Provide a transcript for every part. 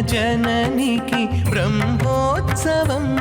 जननी की ब्रह्मोत्सवम्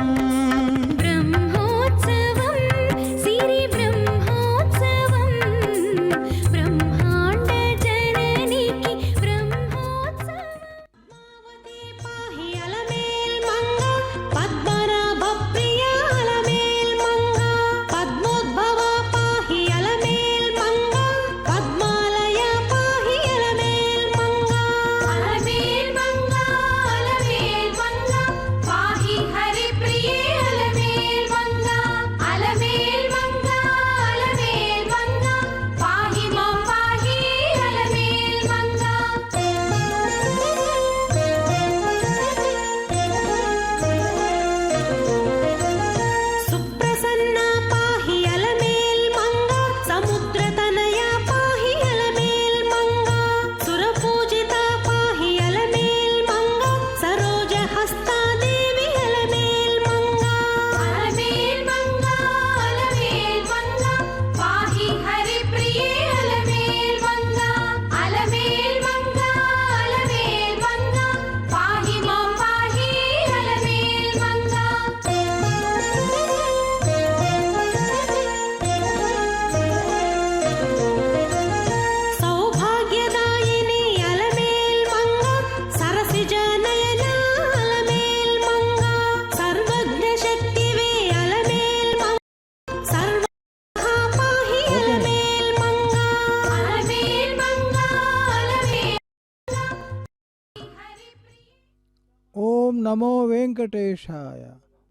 ओम नमो वेंकटेशाय।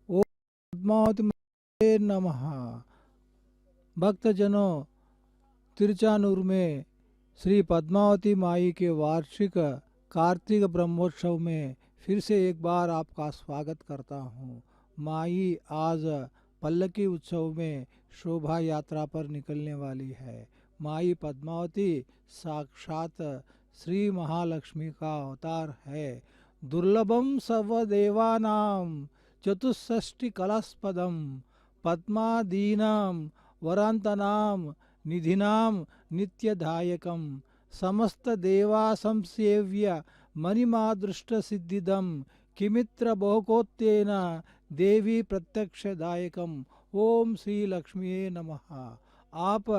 ओम पद्मावती नमः। भक्तजनों, तिरुचानूर में श्री पद्मावती माई के वार्षिक कार्तिक ब्रह्मोत्सव में फिर से एक बार आपका स्वागत करता हूँ। माई आज पल्लकी उत्सव में शोभा यात्रा पर निकलने वाली है। माई पद्मावती साक्षात श्री महालक्ष्मी का अवतार है। दुर्लभम सर्वदेवानां चतुष्षष्टि कलस्पदम पद्मादीनां वरांतनां निधिनां नित्यदायकं समस्त देवा संसेव्य मणिमादृष्ट सिद्धिदम किमित्र बहुकोत्तेन देवी प्रत्यक्षदायकम। ओम श्री लक्ष्मी नमः। आप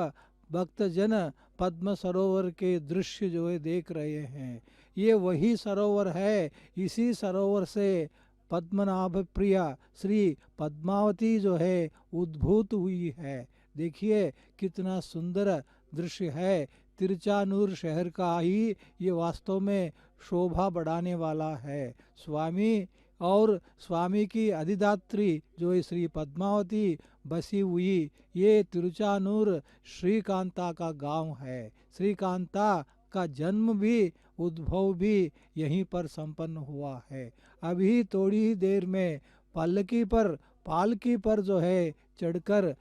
भक्तजन पद्म सरोवर के दृश्य जो है देख रहे हैं, ये वही सरोवर है। इसी सरोवर से पद्मनाभ प्रिया श्री पद्मावती जो है उद्भूत हुई है। देखिए कितना सुंदर दृश्य है। तिरुचानूर शहर का ही ये वास्तव में शोभा बढ़ाने वाला है। स्वामी और स्वामी की अधिदात्री जो है श्री पद्मावती बसी हुई ये तिरुचानूर श्रीकांता का गांव है। श्रीकांता का जन्म भी उद्भव भी यहीं पर संपन्न हुआ है। अभी थोड़ी ही देर में पालकी पर जो है चढ़कर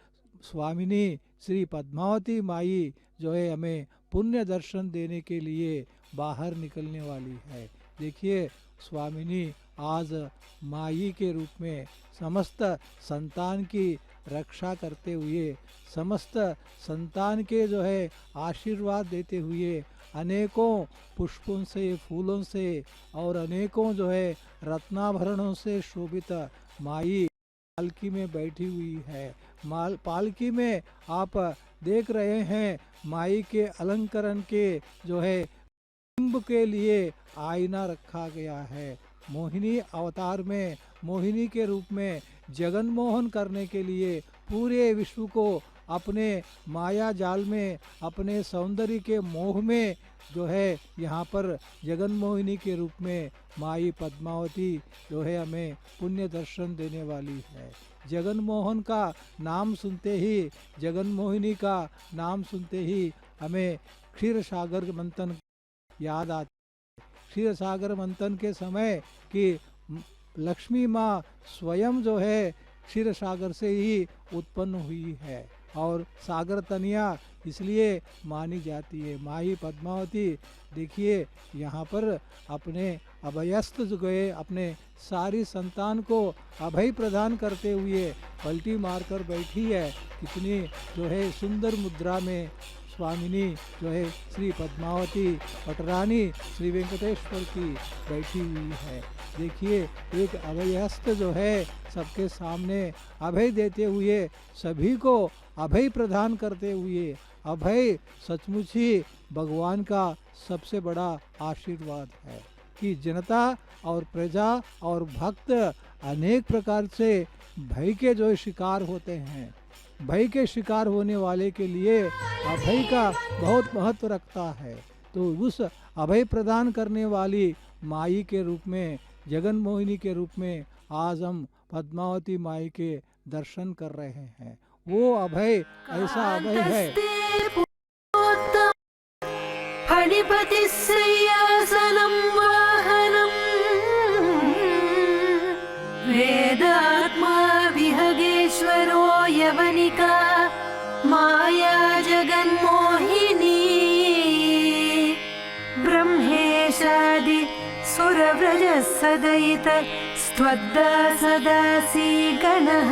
स्वामिनी श्री पद्मावती माई जो है हमें पुण्य दर्शन देने के लिए बाहर निकलने वाली है। देखिए स्वामिनी आज माई के रूप में समस्त संतान की रक्षा करते हुए, समस्त संतान के जो है आशीर्वाद देते हुए अनेकों पुष्पों से, फूलों से और अनेकों जो है रत्नाभरणों से शोभित माई पालकी में बैठी हुई है। पालकी में आप देख रहे हैं माई के अलंकरण के जो है बिंब के लिए आईना रखा गया है। मोहिनी अवतार में मोहिनी के रूप में जगन मोहन करने के लिए पूरे विश्व को अपने माया जाल में, अपने सौंदर्य के मोह में जो है यहाँ पर जगन मोहिनी के रूप में माई पद्मावती जो है हमें पुण्य दर्शन देने वाली है। जगन मोहन का नाम सुनते ही, जगन मोहिनी का नाम सुनते ही हमें क्षीर सागर मंथन याद आती है। क्षीर सागर मंथन के समय कि लक्ष्मी माँ स्वयं जो है क्षीर सागर से ही उत्पन्न हुई है और सागर तनिया इसलिए मानी जाती है। माई पद्मावती देखिए यहाँ पर अपने अभयस्थ जो गए अपने सारी संतान को अभय प्रदान करते हुए पलटी मारकर बैठी है। कितनी जो है सुंदर मुद्रा में स्वामिनी जो है श्री पद्मावती पटरानी श्री वेंकटेश्वर की बैठी हुई है। देखिए एक अभयहस्त जो है सबके सामने अभय देते हुए, सभी को अभय प्रदान करते हुए, अभय सचमुच ही भगवान का सबसे बड़ा आशीर्वाद है कि जनता और प्रजा और भक्त अनेक प्रकार से भय के जो शिकार होते हैं, भय के शिकार होने वाले के लिए अभय का बहुत महत्व रखता है। तो उस अभय प्रदान करने वाली माई के रूप में, जगन मोहिनी के रूप में आज हम पद्मावती माई के दर्शन कर रहे हैं। वो अभय ऐसा अभय है। फणिपतिश्रेयासनं वाहनं वेदात्मा विहगेश्वरो यवनिका माया जगन्मोहिनी ब्रह्मेशादि सुरव्रजः सदयित स्त्वद्दा सदासी गणः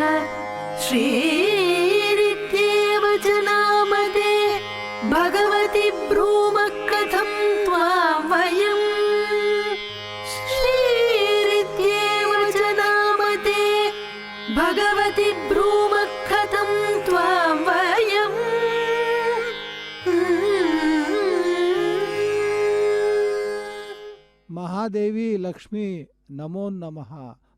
श्रीरित्येव च नामते भगवति ब्रूमः कथं त्वां वयं श्रीरित्येव च नामते भगवति ब्रूमः कथं त्वां वयं। महादेवी लक्ष्मी नमो नमः,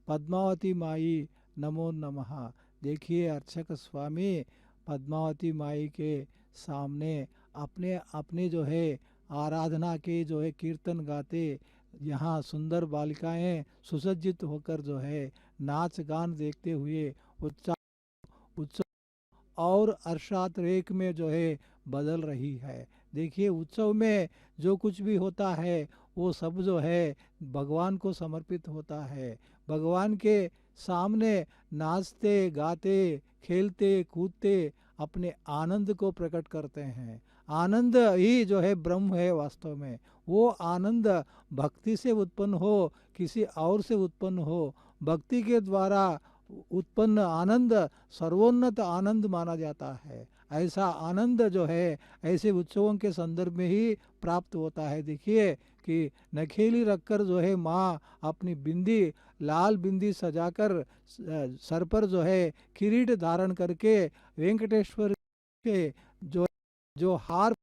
पद्मावती माई नमो नमः। देखिए अर्चक स्वामी पद्मावती माई के सामने अपने अपने जो है आराधना के जो है कीर्तन गाते, यहाँ सुंदर बालिकाएं सुसज्जित होकर जो है नाच गान देखते हुए उत्सव और अर्शात रेक में जो है बदल रही है। देखिए उत्सव में जो कुछ भी होता है वो सब जो है भगवान को समर्पित होता है। भगवान के सामने नाचते गाते खेलते कूदते अपने आनंद को प्रकट करते हैं। आनंद ही जो है ब्रह्म है वास्तव में। वो आनंद भक्ति से उत्पन्न हो, किसी और से उत्पन्न हो, भक्ति के द्वारा उत्पन्न आनंद सर्वोन्नत आनंद माना जाता है। ऐसा आनंद जो है ऐसे उत्सवों के संदर्भ में ही प्राप्त होता है। देखिए कि नखेली रखकर जो है माँ अपनी बिंदी, लाल बिंदी सजाकर सर पर जो है किरीट धारण करके वेंकटेश्वर के जो हार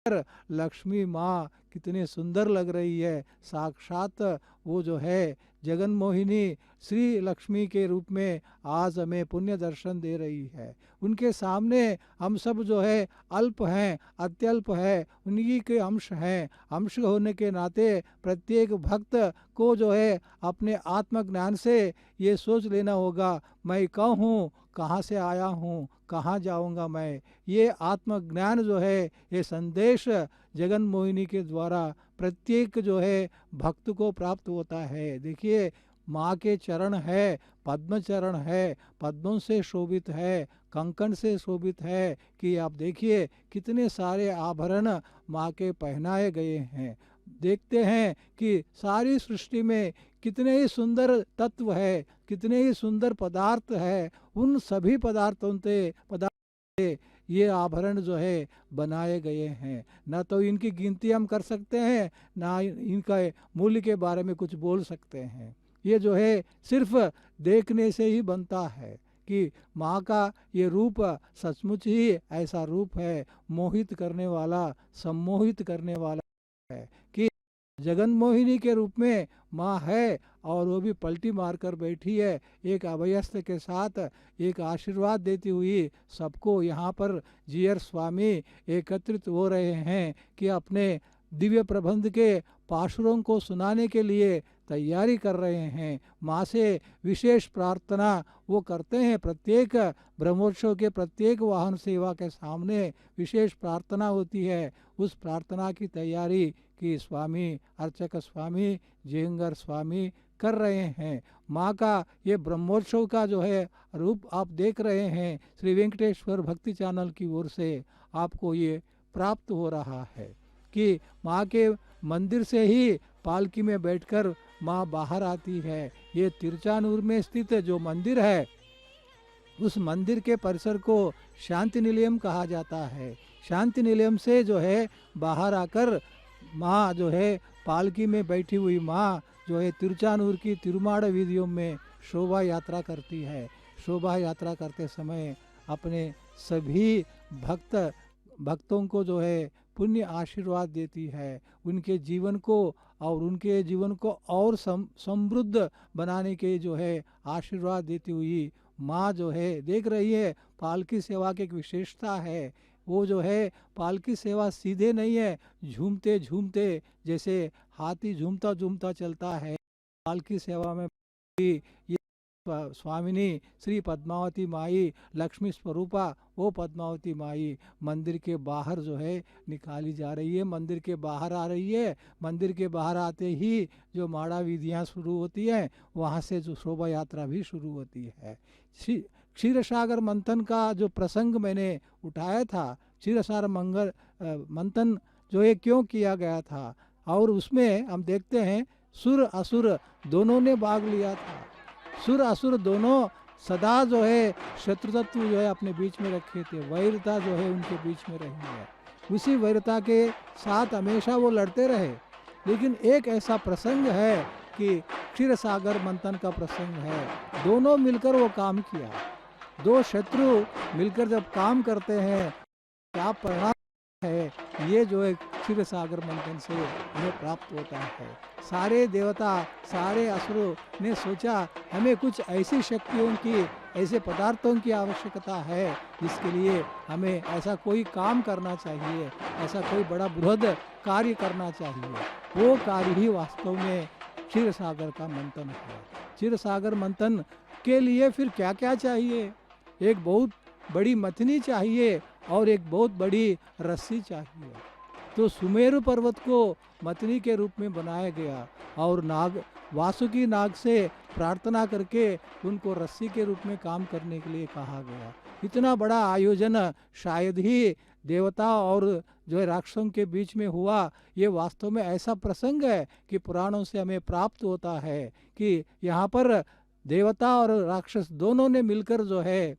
पर लक्ष्मी माँ कितने सुंदर लग रही है। साक्षात वो जो है जगन मोहिनी श्री लक्ष्मी के रूप में आज हमें पुण्य दर्शन दे रही है। उनके सामने हम सब जो है अल्प हैं, अत्यल्प है, उन्हीं के अंश हैं। अंश होने के नाते प्रत्येक भक्त को जो है अपने आत्मज्ञान से ये सोच लेना होगा, मैं कौन हूँ, कहाँ से आया हूँ, कहाँ जाऊँगा मैं। ये आत्मज्ञान जो है ये संदेश जगन मोहिनी के द्वारा प्रत्येक जो है भक्त को प्राप्त होता है। देखिए माँ के चरण है, पद्म चरण है, पद्मों से शोभित है, कंकण से शोभित है कि आप देखिए कितने सारे आभरण माँ के पहनाए गए हैं। देखते हैं कि सारी सृष्टि में कितने ही सुंदर तत्व है, कितने ही सुंदर पदार्थ है। उन सभी पदार्थों से ये आभरण जो है बनाए गए हैं। ना तो इनकी गिनती हम कर सकते हैं, ना इनका मूल्य के बारे में कुछ बोल सकते हैं। ये जो है सिर्फ देखने से ही बनता है कि माँ का ये रूप सचमुच ही ऐसा रूप है, मोहित करने वाला, सम्मोहित करने वाला है कि जगन मोहिनी के रूप में माँ है और वो भी पलटी मारकर बैठी है एक अभयस्थ के साथ, एक आशीर्वाद देती हुई सबको। यहाँ पर जीयर स्वामी एकत्रित हो रहे हैं कि अपने दिव्य प्रबंध के पाशुरों को सुनाने के लिए तैयारी कर रहे हैं। माँ से विशेष प्रार्थना वो करते हैं। प्रत्येक ब्रह्मोत्सव के प्रत्येक वाहन सेवा के सामने विशेष प्रार्थना होती है। उस प्रार्थना की तैयारी की स्वामी अर्चक स्वामी जेंगर स्वामी कर रहे हैं। माँ का ये ब्रह्मोत्सव का जो है रूप आप देख रहे हैं, श्री वेंकटेश्वर भक्ति चैनल की ओर से आपको ये प्राप्त हो रहा है कि माँ के मंदिर से ही पालकी में बैठकर माँ बाहर आती है। ये तिरचानूर में स्थित जो मंदिर है उस मंदिर के परिसर को शांति निलयम कहा जाता है। शांति निलयम से जो है बाहर आकर माँ जो है पालकी में बैठी हुई माँ जो है तिरुचानूर की तिरुमाड़ वीधियों में शोभा यात्रा करती है। शोभा यात्रा करते समय अपने सभी भक्तों को जो है पुण्य आशीर्वाद देती है, उनके जीवन को और समृद्ध बनाने के जो है आशीर्वाद देती हुई माँ जो है देख रही है। पालकी सेवा की एक विशेषता है, वो जो है पालकी सेवा सीधे नहीं है, झूमते झूमते, जैसे हाथी झूमता झूमता चलता है। पालकी सेवा में ये स्वामिनी श्री पद्मावती माई लक्ष्मी स्वरूपा, वो पद्मावती माई मंदिर के बाहर जो है निकाली जा रही है, मंदिर के बाहर आ रही है। मंदिर के बाहर आते ही जो माड़ा विधियाँ शुरू होती हैं, वहाँ से जो शोभा यात्रा भी शुरू होती है। क्षीर सागर मंथन का जो प्रसंग मैंने उठाया था, क्षीर सागर मंथन जो है क्यों किया गया था, और उसमें हम देखते हैं सुर असुर दोनों ने भाग लिया था। सुर असुर दोनों सदा जो है शत्रुतत्व जो है अपने बीच में रखे थे, वैरता जो है उनके बीच में रही है। उसी वैरता के साथ हमेशा वो लड़ते रहे। लेकिन एक ऐसा प्रसंग है कि क्षीर सागर मंथन का प्रसंग है, दोनों मिलकर वो काम किया। दो शत्रु मिलकर जब काम करते हैं क्या परिणाम है, ये जो है क्षीर सागर मंथन से हमें प्राप्त होता है। सारे देवता सारे असुरों ने सोचा हमें कुछ ऐसी शक्तियों की, ऐसे पदार्थों की आवश्यकता है जिसके लिए हमें ऐसा कोई काम करना चाहिए, ऐसा कोई बड़ा बृहद कार्य करना चाहिए। वो कार्य ही वास्तव में क्षीर सागर का मंथन है। क्षीर सागर मंथन के लिए फिर क्या क्या चाहिए? एक बहुत बड़ी मथनी चाहिए और एक बहुत बड़ी रस्सी चाहिए। तो सुमेरु पर्वत को मथनी के रूप में बनाया गया और वासुकी नाग से प्रार्थना करके उनको रस्सी के रूप में काम करने के लिए कहा गया। इतना बड़ा आयोजन शायद ही देवता और जो है राक्षसों के बीच में हुआ। ये वास्तव में ऐसा प्रसंग है कि पुराणों से हमें प्राप्त होता है कि यहाँ पर देवता और राक्षस दोनों ने मिलकर जो है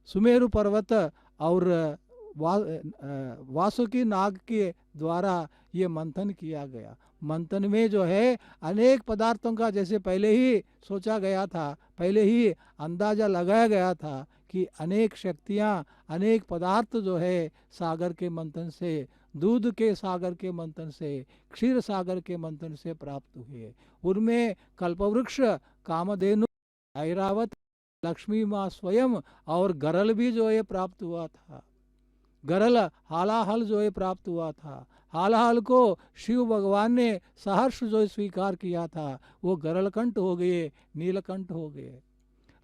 सुमेरु पर्वत और वासुकी नाग के द्वारा ये मंथन किया गया। मंथन में जो है अनेक पदार्थों का, जैसे पहले ही सोचा गया था, पहले ही अंदाजा लगाया गया था कि अनेक शक्तियाँ, अनेक पदार्थ जो है सागर के मंथन से, दूध के सागर के मंथन से, क्षीर सागर के मंथन से प्राप्त हुए। उनमें कल्पवृक्ष, कामधेनु, ऐरावत, लक्ष्मी माँ स्वयं और गरल भी जो है प्राप्त हुआ था। गरल हालाहल जो है प्राप्त हुआ था। हालाहल को शिव भगवान ने सहर्ष जो स्वीकार किया था, वो गरलकंठ हो गए, नीलकंठ हो गए।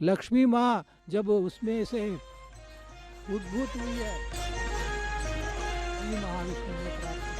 लक्ष्मी माँ जब उसमें से उद्भूत हुई है, महाविष्णु ने प्राप्त किया।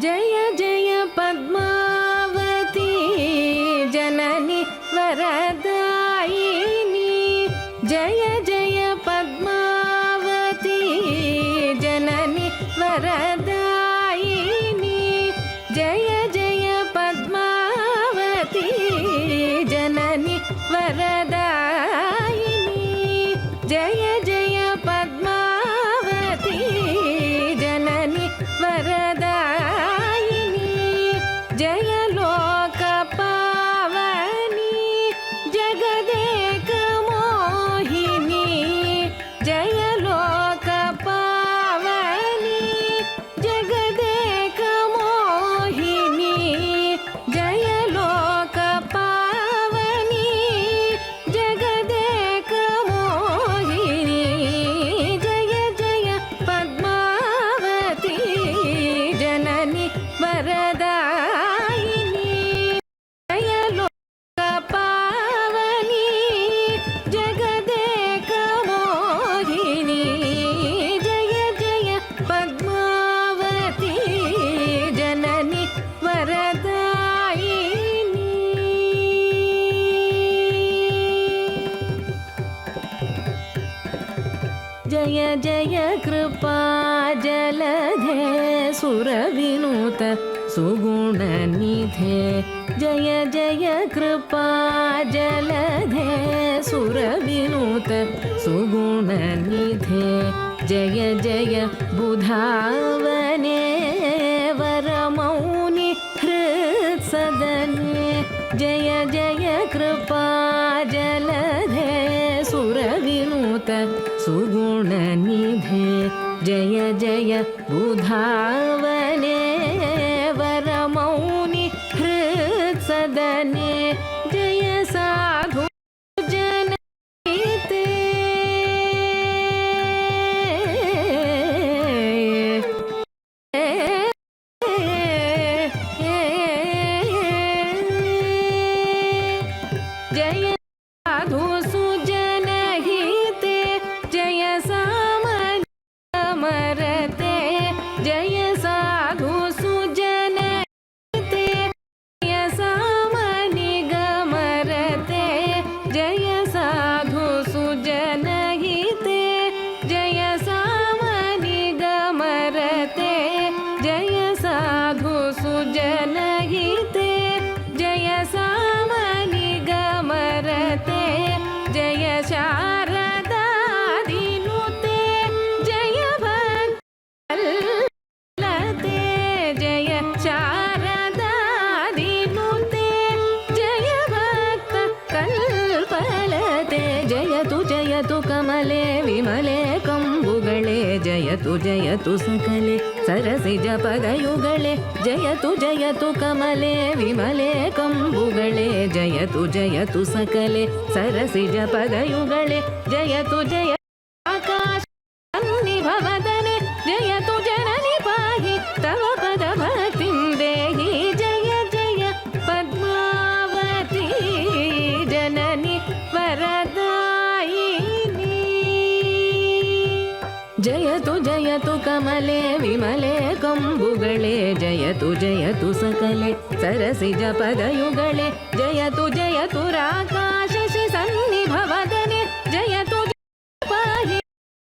जय जय पद्मावती जननी वरदायिनी जय जय पद्मावती जननी वरदायिनी जय जय पद्मावती जननी वरदायिनी जय जय पद्मावती जननी वरदायिनी जय लोक पावनी जगदेक मोहिनी जय लोक पावनी जगदेक मोहिनी जय लोक पावनी जगदेक मोहिनी जय जय पद्मावती जननी वरदायिनी जय लोक पावनी जगदेक मोहिनी जय जय पद्मावती जननी वरदायिनी जय जय कृपा जलधे सुरविनुत सुगुणनिधे जय जय कृपा जलधे सुरविनुत सुगुणनिधे जय जय बुधावने वरमौनि हृत्सदने जय जय कृपा जलधे सुरविनुत सुगुणनिधे जय जय बुधावने वरमौनि हृत्सदने जय साधु जनहिते जय साधु सुजनहिते जय सामरते जय साधु सुजनहिते जय सामनिगमरते जय साधु सुजनहिते जय सामनिगमरते जय साधु सुजनहिते जय सामनिगमरते जय शारदादिनुते जय भक्तलते जय शारदादिनुते जय भक्तकल्पलते जयतु कमले विमले कंबुगळे जयतु सकले सरसिज पदयुगळे जयतु कमले विमले कंबुगळे जयतु सकले सरसिज पदयुगळे जयतु आकाश भवदने जयतु जननि पाहि तव पद भक्तिं देहि जय जय पद्मावती जननि वरदायिनी जयतु कमले विमले कंबुगळे जयतु सकले सरसिज पदयुगळे जयतु राकाश सन्निभवदने जयतु पाहि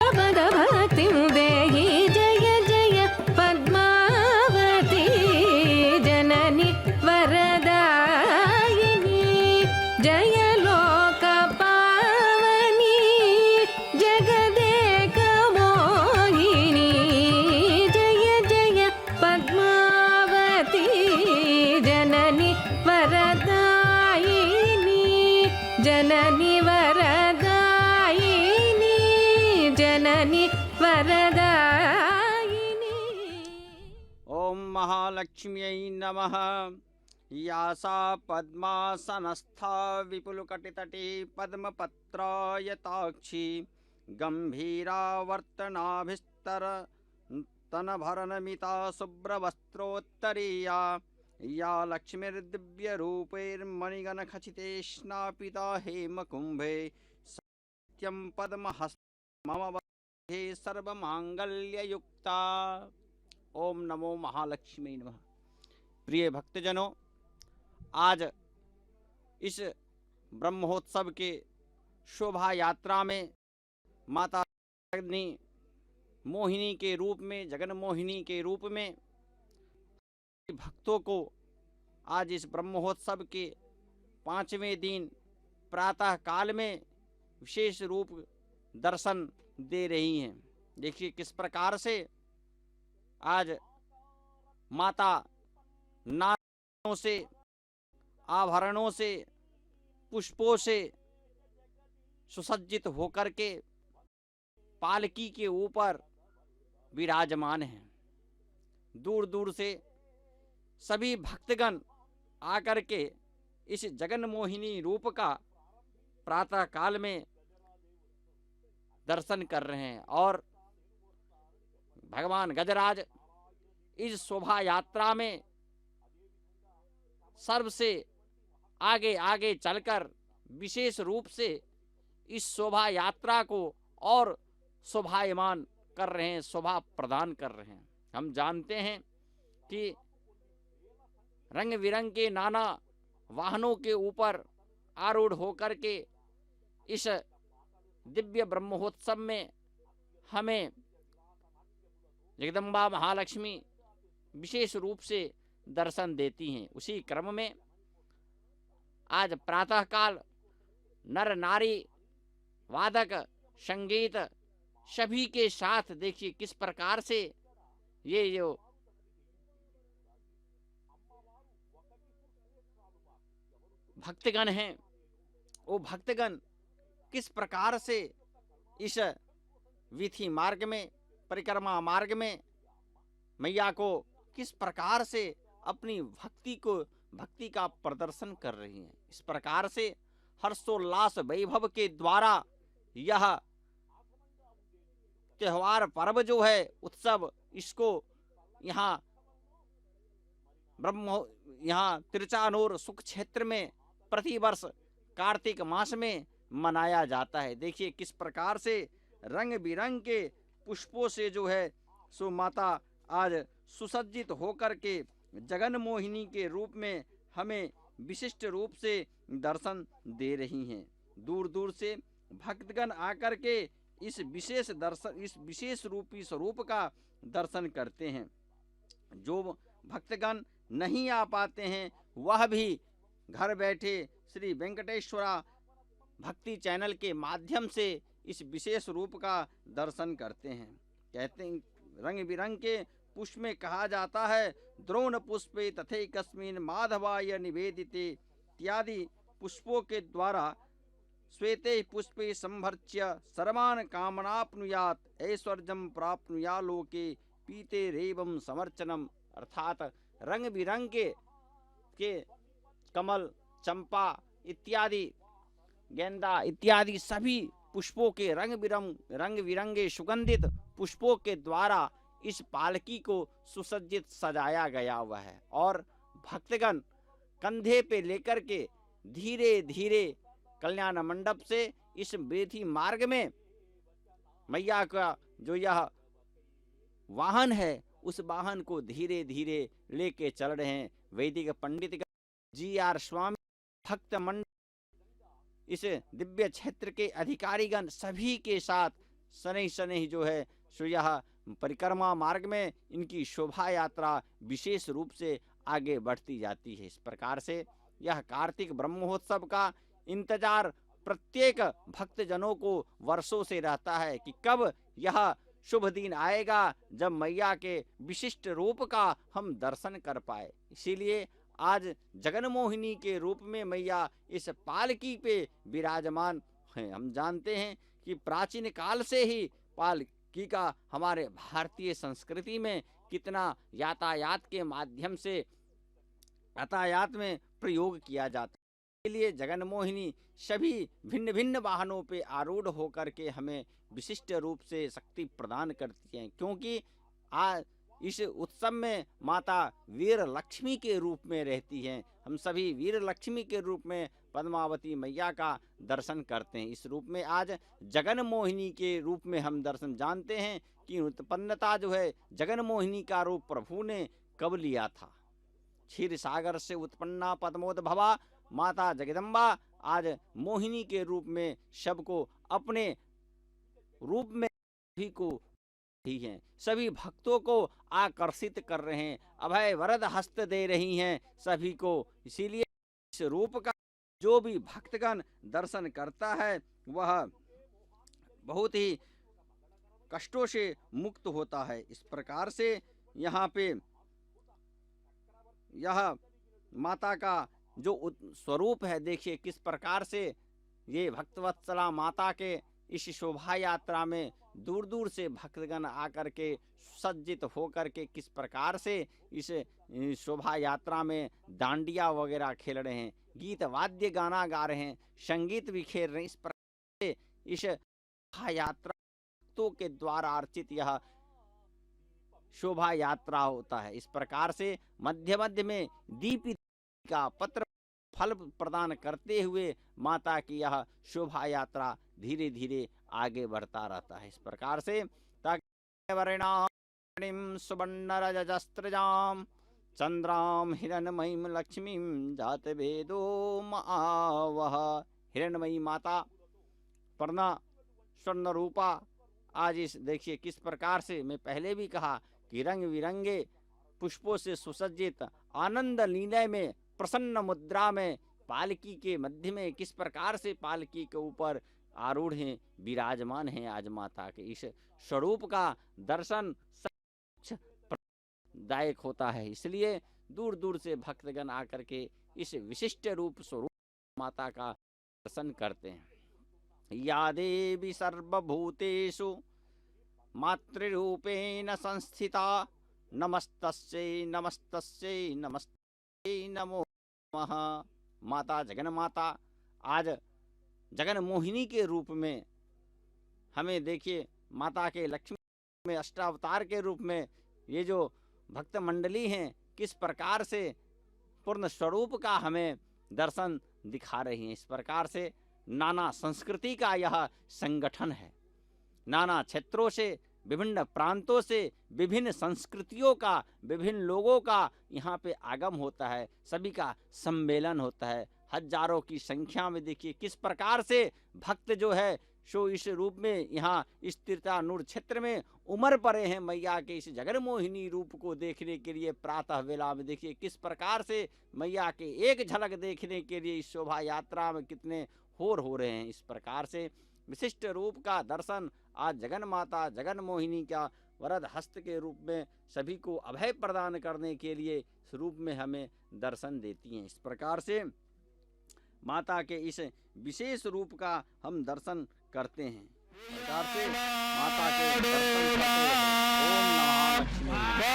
पद भक्तिं देहि जय जय पद्मावती जननि वरदायिनी जय लोक पावनी जगदेक मोहिनी जय जय पद्मावती जननि वरदायिनी जननि वरदायिनी जननि वरदायिनी ओम महालक्ष्म्यै नमः या सा पद्मासनस्था विपुलकटितटी पद्मपत्रायताक्षी गम्भीरावर्तनाभिस्तर तनभरनमिता शुभ्रवस्त्रोत्तरीया या लक्ष्मीर्दिव्यरूपैर्मणिगणखचिते स्नापिता हेमकुम्भे सत्यं पद्महस्त मम वधे सर्वमाङ्गल्ययुक्ता ओम नमो महालक्ष्मी नमः। प्रिय भक्तजनों, आज इस ब्रह्मोत्सव के शोभा यात्रा में माता ने मोहिनी के रूप में, जगन मोहिनी के रूप में भक्तों को आज इस ब्रह्मोत्सव के 5वें दिन प्रातः काल में विशेष रूप दर्शन दे रही हैं। देखिए किस प्रकार से आज माता नारियों से, आभरणों से, पुष्पों से सुसज्जित होकर के पालकी के ऊपर विराजमान हैं। दूर दूर से सभी भक्तगण आकर के इस जगन मोहिनी रूप का प्रातः काल में दर्शन कर रहे हैं और भगवान गजराज इस शोभा यात्रा में सबसे आगे आगे चलकर विशेष रूप से इस शोभा यात्रा को और शोभायमान कर रहे हैं, शोभा प्रदान कर रहे हैं। हम जानते हैं कि रंग बिरंग के नाना वाहनों के ऊपर आरूढ़ होकर के इस दिव्य ब्रह्मोत्सव में हमें जगदम्बा महालक्ष्मी विशेष रूप से दर्शन देती हैं। उसी क्रम में आज प्रातःकाल नर नारी वादक संगीत सभी के साथ देखिए किस प्रकार से ये जो भक्तगण हैं वो भक्तगण किस प्रकार से इस विधि मार्ग में, परिक्रमा मार्ग में मैया को किस प्रकार से अपनी भक्ति का प्रदर्शन कर रही हैं। इस प्रकार से हर्षोल्लास वैभव के द्वारा यह त्योहार पर्व जो है, उत्सव, इसको यहाँ तिरचानूर सुख क्षेत्र में प्रतिवर्ष कार्तिक मास में मनाया जाता है। देखिए किस प्रकार से रंग बिरंग के पुष्पों से जो है सो माता आज सुसज्जित होकर के जगन मोहिनी के रूप में हमें विशिष्ट रूप से दर्शन दे रही हैं। दूर दूर से भक्तगण आकर के इस विशेष रूपी स्वरूप का दर्शन करते हैं। जो भक्तगण नहीं आ पाते हैं वह भी घर बैठे श्री वेंकटेश्वरा भक्ति चैनल के माध्यम से इस विशेष रूप का दर्शन करते हैं। कहते हैं रंग बिरंग के पुष्प में कहा जाता है द्रोण पुष्पे तथे कस्मिन माधवाय निवेदिते इत्यादि पुष्पों के द्वारा श्वेते पुष्पे संभर्च्य सर्वान कामनाप्नुयात ऐश्वर्यम प्राप्नुया लोके पीते रेवम समर्चनम। अर्थात रंग बिरंग के कमल, चंपा इत्यादि, गेंदा इत्यादि सभी पुष्पों के रंग बिरंगे सुगंधित पुष्पों के द्वारा इस पालकी को सुसज्जित सजाया गया हुआ है और भक्तगण कंधे पे लेकर के धीरे धीरे कल्याण मंडप से इस बेथी मार्ग में मैया का जो यह वाहन है उस वाहन को धीरे धीरे लेके चल रहे हैं। वैदिक पंडित जी.आर. स्वामी, भक्त मंडल, इस दिव्य क्षेत्र के अधिकारीगण सभी के साथ शनि शनि जो है सो यह परिक्रमा मार्ग में इनकी शोभा यात्रा विशेष रूप से आगे बढ़ती जाती है। इस प्रकार से यह कार्तिक ब्रह्मोत्सव का इंतजार प्रत्येक भक्तजनों को वर्षों से रहता है कि कब यह शुभ दिन आएगा जब मैया के विशिष्ट रूप का हम दर्शन कर पाए। इसीलिए आज जगन मोहिनी के रूप में मैया इस पालकी पे विराजमान हैं। हम जानते हैं कि प्राचीन काल से ही पालकी का हमारे भारतीय संस्कृति में कितना यातायात के माध्यम से यातायात में प्रयोग किया जाता है। इसलिए जगन मोहिनी सभी भिन्न भिन्न वाहनों पे आरूढ़ होकर के हमें विशिष्ट रूप से शक्ति प्रदान करती हैं, क्योंकि आज इस उत्सव में माता वीर लक्ष्मी के रूप में रहती हैं। हम सभी वीर लक्ष्मी के रूप में पद्मावती मैया का दर्शन करते हैं। इस रूप में आज जगन मोहिनी के रूप में हम दर्शन जानते हैं की उत्पन्नता जो है जगन मोहिनी का रूप प्रभु ने कब लिया था। क्षीर सागर से उत्पन्ना पद्मोद्भवा माता जगदम्बा आज मोहिनी के रूप में सबको अपने रूप में सभी को ही हैं, सभी भक्तों को आकर्षित कर रहे हैं, अभय वरद हस्त दे रही हैं सभी को। इसीलिए इस रूप का जो भी भक्तगण दर्शन करता है वह बहुत ही कष्टों से मुक्त होता है। इस प्रकार से यहाँ पे यह माता का जो स्वरूप है, देखिए किस प्रकार से ये भक्तवत्सला माता के इस शोभा यात्रा में दूर दूर से भक्तगण आकर के सज्जित होकर के किस प्रकार से इस शोभा यात्रा में डांडिया वगैरह खेल रहे हैं, गीत वाद्य गाना गा रहे हैं, संगीत भी खेल रहे हैं। इस प्रकार से इस शोभा यात्रा भक्तों के द्वारा अर्चित यह शोभा यात्रा होता है। इस प्रकार से मध्य मध्य में दीप का पत्र फल प्रदान करते हुए माता की यह शोभा यात्रा धीरे धीरे आगे बढ़ता रहता है। इस प्रकार से वर्णाम सुवर्ण रजस्त्रजाम चंद्राम हिरणमयीम लक्ष्मीम जात भेदो मावह। हिरणमयी माता पर्णा स्वर्ण रूपा आज इस देखिए किस प्रकार से, मैं पहले भी कहा कि रंग बिरंगे पुष्पों से सुसज्जित आनंद लीला में प्रसन्न मुद्रा में पालकी के मध्य में किस प्रकार से पालकी के ऊपर आरूढ़ हैं, विराजमान हैं। आज माता के इस स्वरूप का दर्शन दायक होता है, इसलिए दूर दूर से भक्तगण आकर के इस विशिष्ट रूप स्वरूप माता का दर्शन करते हैं। या देवी सर्वभूतेषु मातृरूपेण संस्थिता नमस्तस्यै नमस्तस्यै नमस्ते नमो नमः। माता जगन माता आज जगन मोहिनी के रूप में हमें देखिए माता के लक्ष्मी में अष्टावतार के रूप में ये जो भक्त मंडली हैं किस प्रकार से पूर्ण स्वरूप का हमें दर्शन दिखा रही हैं। इस प्रकार से नाना संस्कृति का यह संगठन है, नाना क्षेत्रों से विभिन्न प्रांतों से विभिन्न संस्कृतियों का विभिन्न लोगों का यहाँ पे आगम होता है, सभी का सम्मेलन होता है। हजारों की संख्या में देखिए किस प्रकार से भक्त जो है सो इस रूप में यहाँ इस तीर्थानूर क्षेत्र में उमड़ पड़े हैं मैया के इस जगन मोहिनी रूप को देखने के लिए। प्रातः वेला में देखिए किस प्रकार से मैया के एक झलक देखने के लिए इस शोभा यात्रा में कितने होर हो रहे हैं। इस प्रकार से विशिष्ट रूप का दर्शन आज जगन माता जगन मोहिनी का वरद हस्त के रूप में सभी को अभय प्रदान करने के लिए इस रूप में हमें दर्शन देती हैं। इस प्रकार से माता के इस विशेष रूप का हम दर्शन करते हैं। इस प्रकार से माता के दर्शन करते हैं। ओम नमः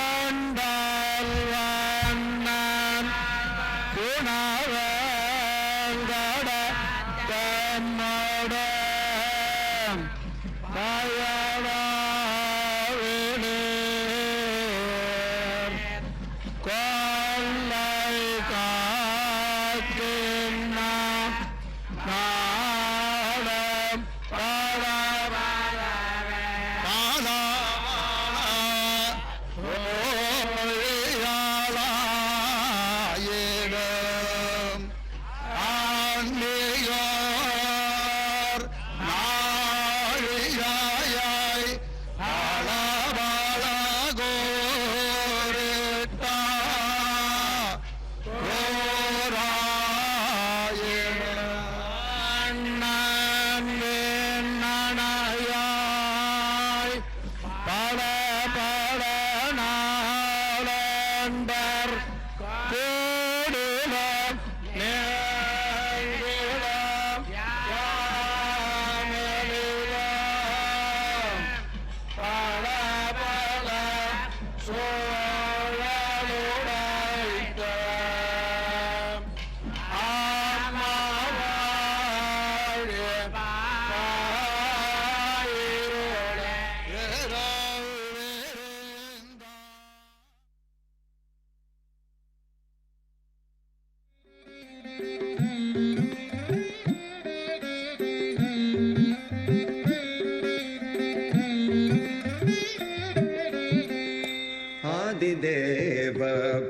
आदिदेव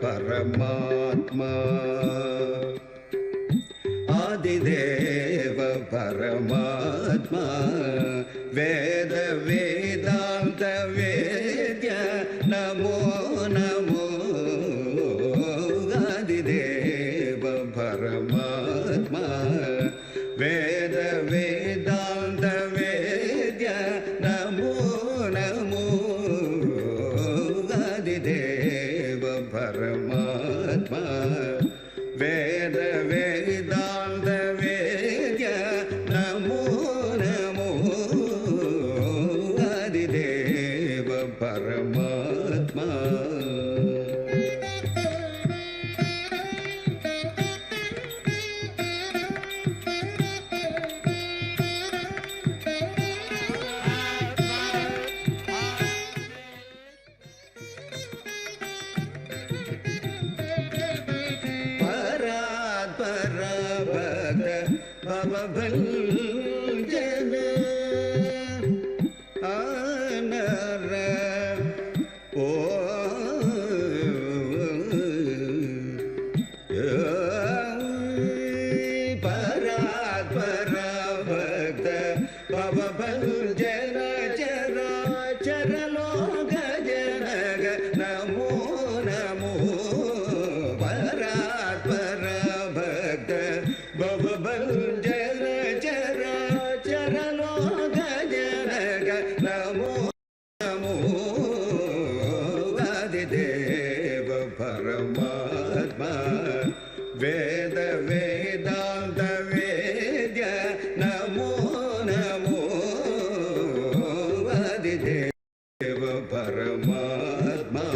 परमात्मा आदिदेव परमात्मा वेद वेदांत वेद्य नमो नमो आदिदेव परमात्मा वेद वेदांत वेद्य नमो नमो आदिदेव परमात्मा वेद वेदांत वेद्य नमो नमो आदिदेव परमात्मा भवभञ्जन आनर ओ परात्पर भक्त भवभञ्जन चराचर लोक जनक नमो नमो परात्पर भक्त भवभञ्जन चराचर लोक जनक नमो नमो आदिदेव परमात्मा वेद वेदांत वेद्य नमो नमो आदिदेव परमात्मा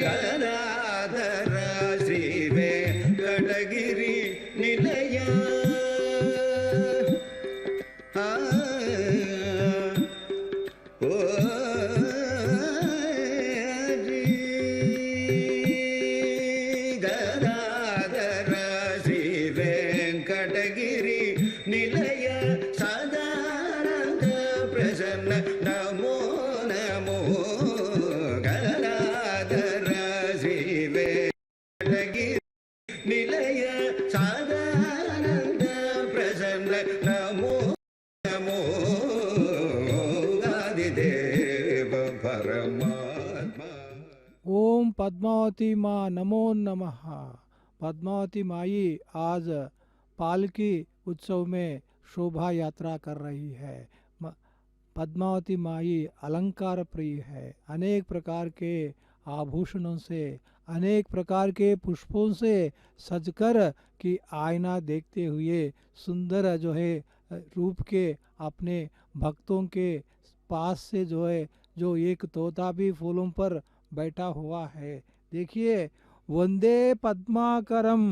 गदाधर श्री वेंकटगिरि निलय ओ गदाधर श्री वेंकटगिरि निलय सदानंद प्रसन्न नमो नमो गदाधर श्री वेंकटगिरि निलय सदानंद प्रसन्न नमो नमो आदिदेव परमात्मा ओम पद्मावती माँ नमो नमः। पद्मावती माई आज पालकी उत्सव में शोभा यात्रा कर रही है। पद्मावती माई अलंकार प्रिय है। अनेक प्रकार के आभूषणों से, अनेक प्रकार के पुष्पों से सजकर कि आईना देखते हुए सुंदर जो है रूप के अपने भक्तों के पास से जो है जो एक तोता भी फूलों पर बैठा हुआ है। देखिए, वंदे पद्माकरम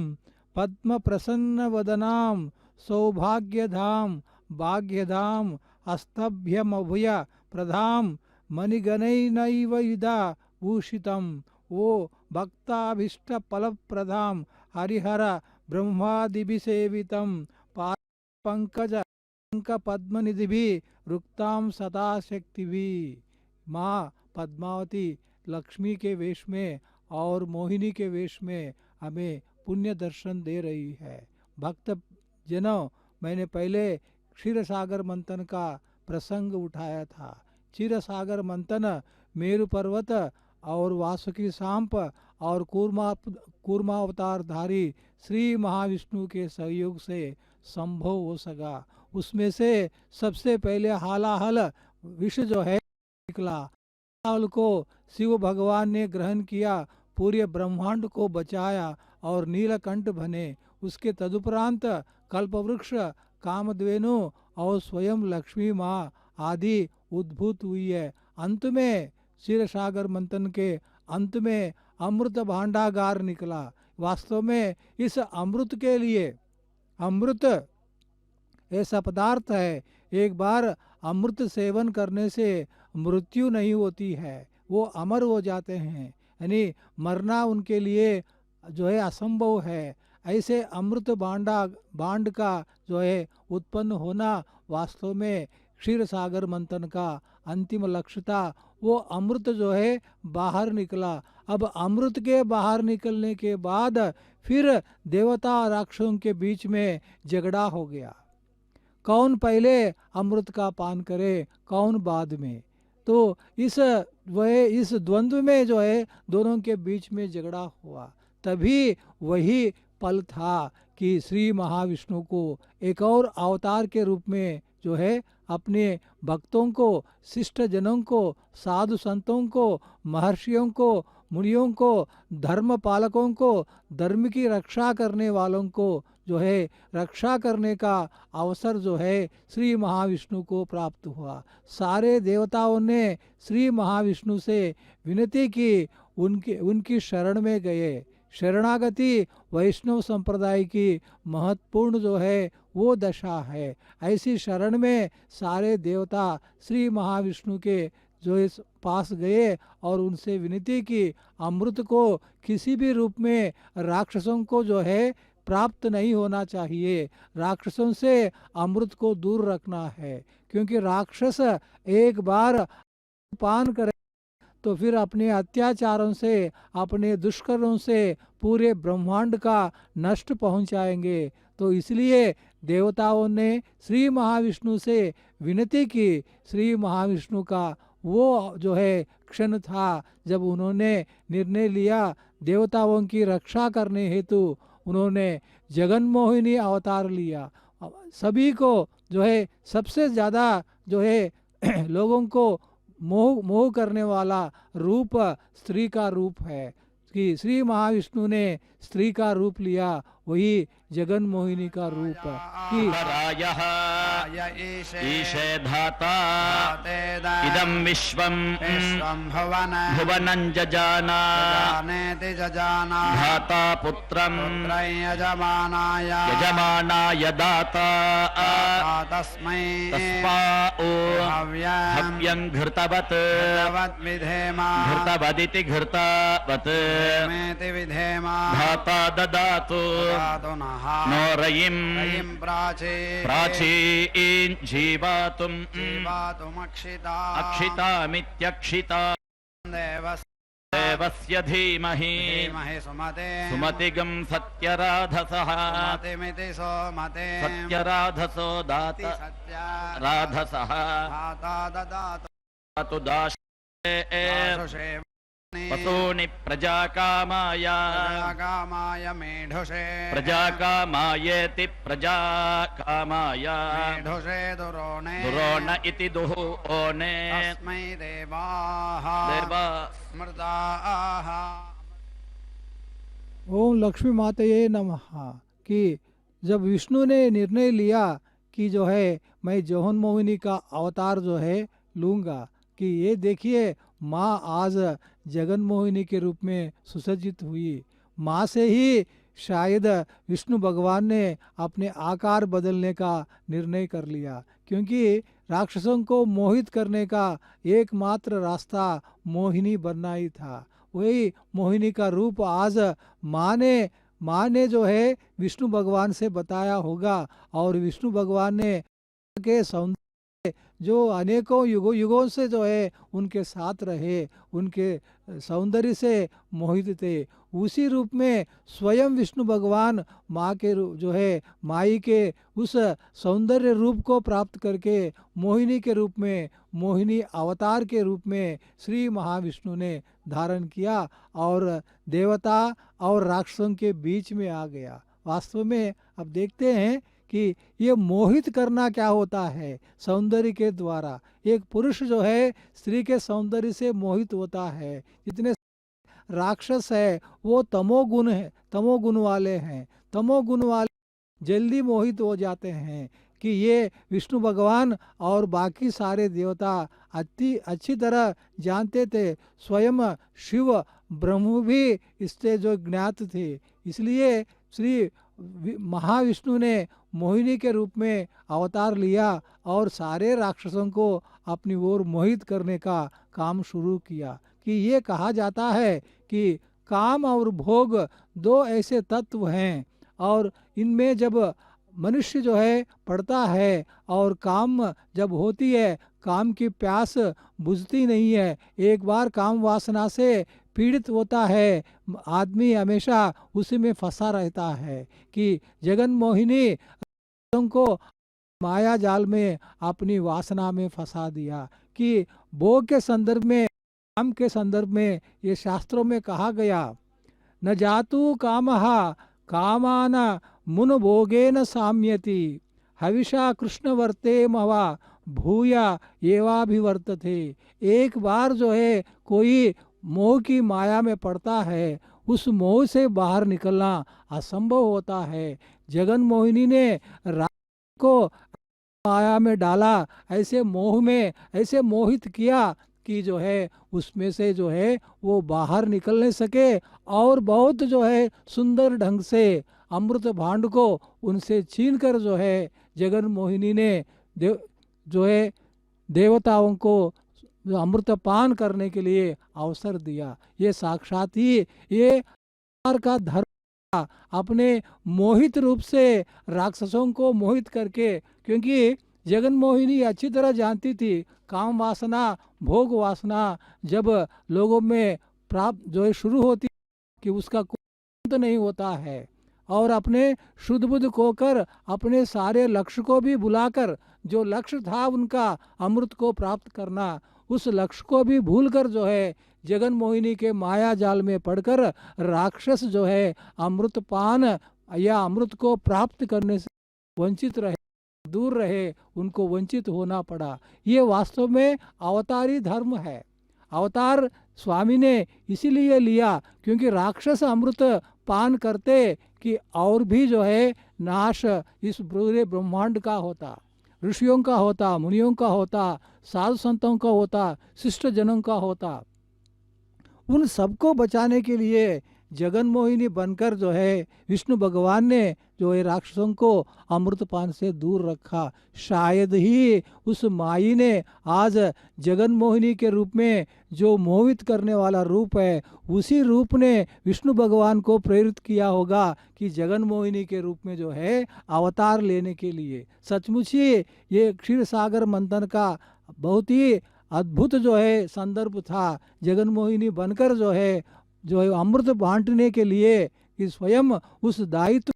पद्म प्रसन्न वदनाम सौभाग्यधाम भाग्यधाम अस्तभ्यमभय प्रधाम मणिगणैनैव युधा भूषितम वो भक्ताभीष्ट फलप्रदाम हरिहर ब्रह्मादिभिसेवितम पंकज पद्मनिधि रुक्ताम सदा शक्ति। माँ पद्मावती लक्ष्मी के वेश में और मोहिनी के वेश में हमें पुण्य दर्शन दे रही है। भक्त जनों, मैंने पहले क्षीर सागर मंथन का प्रसंग उठाया था। क्षीर सागर मंथन मेरु पर्वत और वासुकी सांप और कूर्मावतारधारी श्री महाविष्णु के सहयोग से संभव हो सका। उसमें से सबसे पहले हालाहल विष जो है निकला। हालाहल को शिव भगवान ने ग्रहण किया, पूरे ब्रह्मांड को बचाया और नीलकंठ बने। उसके तदुपरांत कल्पवृक्ष, कामधेनु और स्वयं लक्ष्मी माँ आदि उद्भूत हुई है। अंत में क्षीर सागर मंथन के अंत में अमृत भांडागार निकला। वास्तव में इस अमृत के लिए, अमृत ऐसा पदार्थ है, एक बार अमृत सेवन करने से मृत्यु नहीं होती है, वो अमर हो जाते हैं, यानी मरना उनके लिए जो है असंभव है। ऐसे अमृत बांड का जो है उत्पन्न होना वास्तव में क्षीर सागर मंथन का अंतिम लक्ष्य था। वो अमृत जो है बाहर निकला। अब अमृत के बाहर निकलने के बाद फिर देवता और राक्षसों के बीच में झगड़ा हो गया, कौन पहले अमृत का पान करे, कौन बाद में। तो इस द्वंद्व में जो है दोनों के बीच में झगड़ा हुआ। तभी वही पल था कि श्री महाविष्णु को एक और अवतार के रूप में जो है अपने भक्तों को, शिष्ट जनों को, साधु संतों को, महर्षियों को, मुनियों को, धर्म पालकों को, धर्म की रक्षा करने वालों को जो है रक्षा करने का अवसर जो है श्री महाविष्णु को प्राप्त हुआ। सारे देवताओं ने श्री महाविष्णु से विनती की, उनकी शरण में गए। शरणागति वैष्णव संप्रदाय की महत्वपूर्ण जो है वो दशा है। ऐसी शरण में सारे देवता श्री महाविष्णु के जो इस पास गए और उनसे विनती की, अमृत को किसी भी रूप में राक्षसों को जो है प्राप्त नहीं होना चाहिए, राक्षसों से अमृत को दूर रखना है, क्योंकि राक्षस एक बार पान करे तो फिर अपने अत्याचारों से, अपने दुष्कर्मों से पूरे ब्रह्मांड का नष्ट पहुंचाएंगे। तो इसलिए देवताओं ने श्री महाविष्णु से विनती की। श्री महाविष्णु का वो जो है क्षण था जब उन्होंने निर्णय लिया, देवताओं की रक्षा करने हेतु उन्होंने जगन्मोहिनी अवतार लिया। सभी को जो है सबसे ज़्यादा जो है लोगों को मोह करने वाला रूप स्त्री का रूप है कि श्री महाविष्णु ने स्त्री का रूप लिया, वही जगन मोहिनी का रूप कि ईशे धाता इदं विश्वं भुवनं जजाना धाता पुत्रं यजमानाय दाता तस्मा हव्यं घृतवत् घृतवदिति घृतवत् धाता ददातु नो रयिं प्राचीन् जीवातुम् अक्षितामित्यक्षिता देवस्य धीमहि सुमतिगं सत्यराधसः सत्यराधसो दाता राधसः दातु दाशे पशूनि प्रजाकामाय मेढुषे प्रजाकामायेति प्रजाकामाय मेढुषे दुरोण इति दुहोने तस्मै देवाः स्मृताः। ओम लक्ष्मी मातये नमः। कि जब विष्णु ने निर्णय लिया कि जो है मैं जगन मोहिनी का अवतार जो है लूँगा, कि ये देखिए माँ आज जगन मोहिनी के रूप में सुसज्जित हुई। माँ से ही शायद विष्णु भगवान ने अपने आकार बदलने का निर्णय कर लिया, क्योंकि राक्षसों को मोहित करने का एकमात्र रास्ता मोहिनी बनना ही था। वही मोहिनी का रूप आज माँ ने जो है विष्णु भगवान से बताया होगा, और विष्णु भगवान ने के सौंदर्य जो अनेकों युगों से जो है उनके साथ रहे, उनके सौंदर्य से मोहित थे, उसी रूप में स्वयं विष्णु भगवान माँ के जो है माई के उस सौंदर्य रूप को प्राप्त करके मोहिनी के रूप में, मोहिनी अवतार के रूप में श्री महाविष्णु ने धारण किया और देवता और राक्षसों के बीच में आ गया। वास्तव में अब देखते हैं कि ये मोहित करना क्या होता है सौंदर्य के द्वारा। एक पुरुष जो है स्त्री के सौंदर्य से मोहित होता है। जितने राक्षस है वो तमोगुण वाले हैं। तमोगुण वाले जल्दी मोहित हो जाते हैं कि ये विष्णु भगवान और बाकी सारे देवता अच्छी तरह जानते थे। स्वयं शिव ब्रह्म भी इससे जो ज्ञात थे, इसलिए श्री महाविष्णु ने मोहिनी के रूप में अवतार लिया और सारे राक्षसों को अपनी ओर मोहित करने का काम शुरू किया। कि ये कहा जाता है कि काम और भोग दो ऐसे तत्व हैं, और इनमें जब मनुष्य जो है पड़ता है और काम जब होती है, काम की प्यास बुझती नहीं है। एक बार काम वासना से पीड़ित होता है, आदमी हमेशा उसी में फंसा रहता है। कि जगन मोहिनी को माया जाल में अपनी वासना में फंसा दिया। कि भोग के संदर्भ में, काम के संदर्भ में ये शास्त्रों में कहा गया, न जातु कामः कामान मुन भोगेन साम्यति हविषा कृष्णवर्ते मवा भूया एवाभिवर्तते। एक बार जो है कोई मोह की माया में पड़ता है, उस मोह से बाहर निकलना असंभव होता है। जगन मोहिनी ने राम को माया में डाला, ऐसे मोह में ऐसे मोहित किया कि जो है उसमें से जो है वो बाहर निकल नहीं सके, और बहुत जो है सुंदर ढंग से अमृत भांड को उनसे छीन कर जो है जगन मोहिनी ने जो है देवताओं को अमृत पान करने के लिए अवसर दिया। ये साक्षात ही ये का धर्म था, अपने मोहित रूप से राक्षसों को मोहित करके। क्योंकि जगन मोहिनी अच्छी तरह जानती थी काम वासना, भोग वासना जब लोगों में प्राप्त जो है शुरू होती कि उसका कोई अंत नहीं होता है, और अपने शुद्ध बुद्ध होकर अपने सारे लक्ष्य को भी भुलाकर, जो लक्ष्य था उनका अमृत को प्राप्त करना, उस लक्ष्य को भी भूलकर जो है जगन मोहिनी के माया जाल में पड़कर राक्षस जो है अमृत पान या अमृत को प्राप्त करने से वंचित रहे, दूर रहे, उनको वंचित होना पड़ा। ये वास्तव में अवतारी धर्म है। अवतार स्वामी ने इसीलिए लिया क्योंकि राक्षस अमृत पान करते कि और भी जो है नाश इस पूरे ब्रह्मांड का होता, ऋषियों का होता, मुनियों का होता, साधु संतों का होता, शिष्ट जनों का होता। उन सबको बचाने के लिए जगन मोहिनी बनकर जो है विष्णु भगवान ने जो है राक्षसों को अमृतपान से दूर रखा। शायद ही उस माई ने आज जगन मोहिनी के रूप में जो मोहित करने वाला रूप है, उसी रूप ने विष्णु भगवान को प्रेरित किया होगा कि जगन मोहिनी के रूप में जो है अवतार लेने के लिए। सचमुच ही ये क्षीर सागर मंथन का बहुत ही अद्भुत जो है संदर्भ था। जगन मोहिनी बनकर जो है अमृत बांटने के लिए कि स्वयं उस दायित्व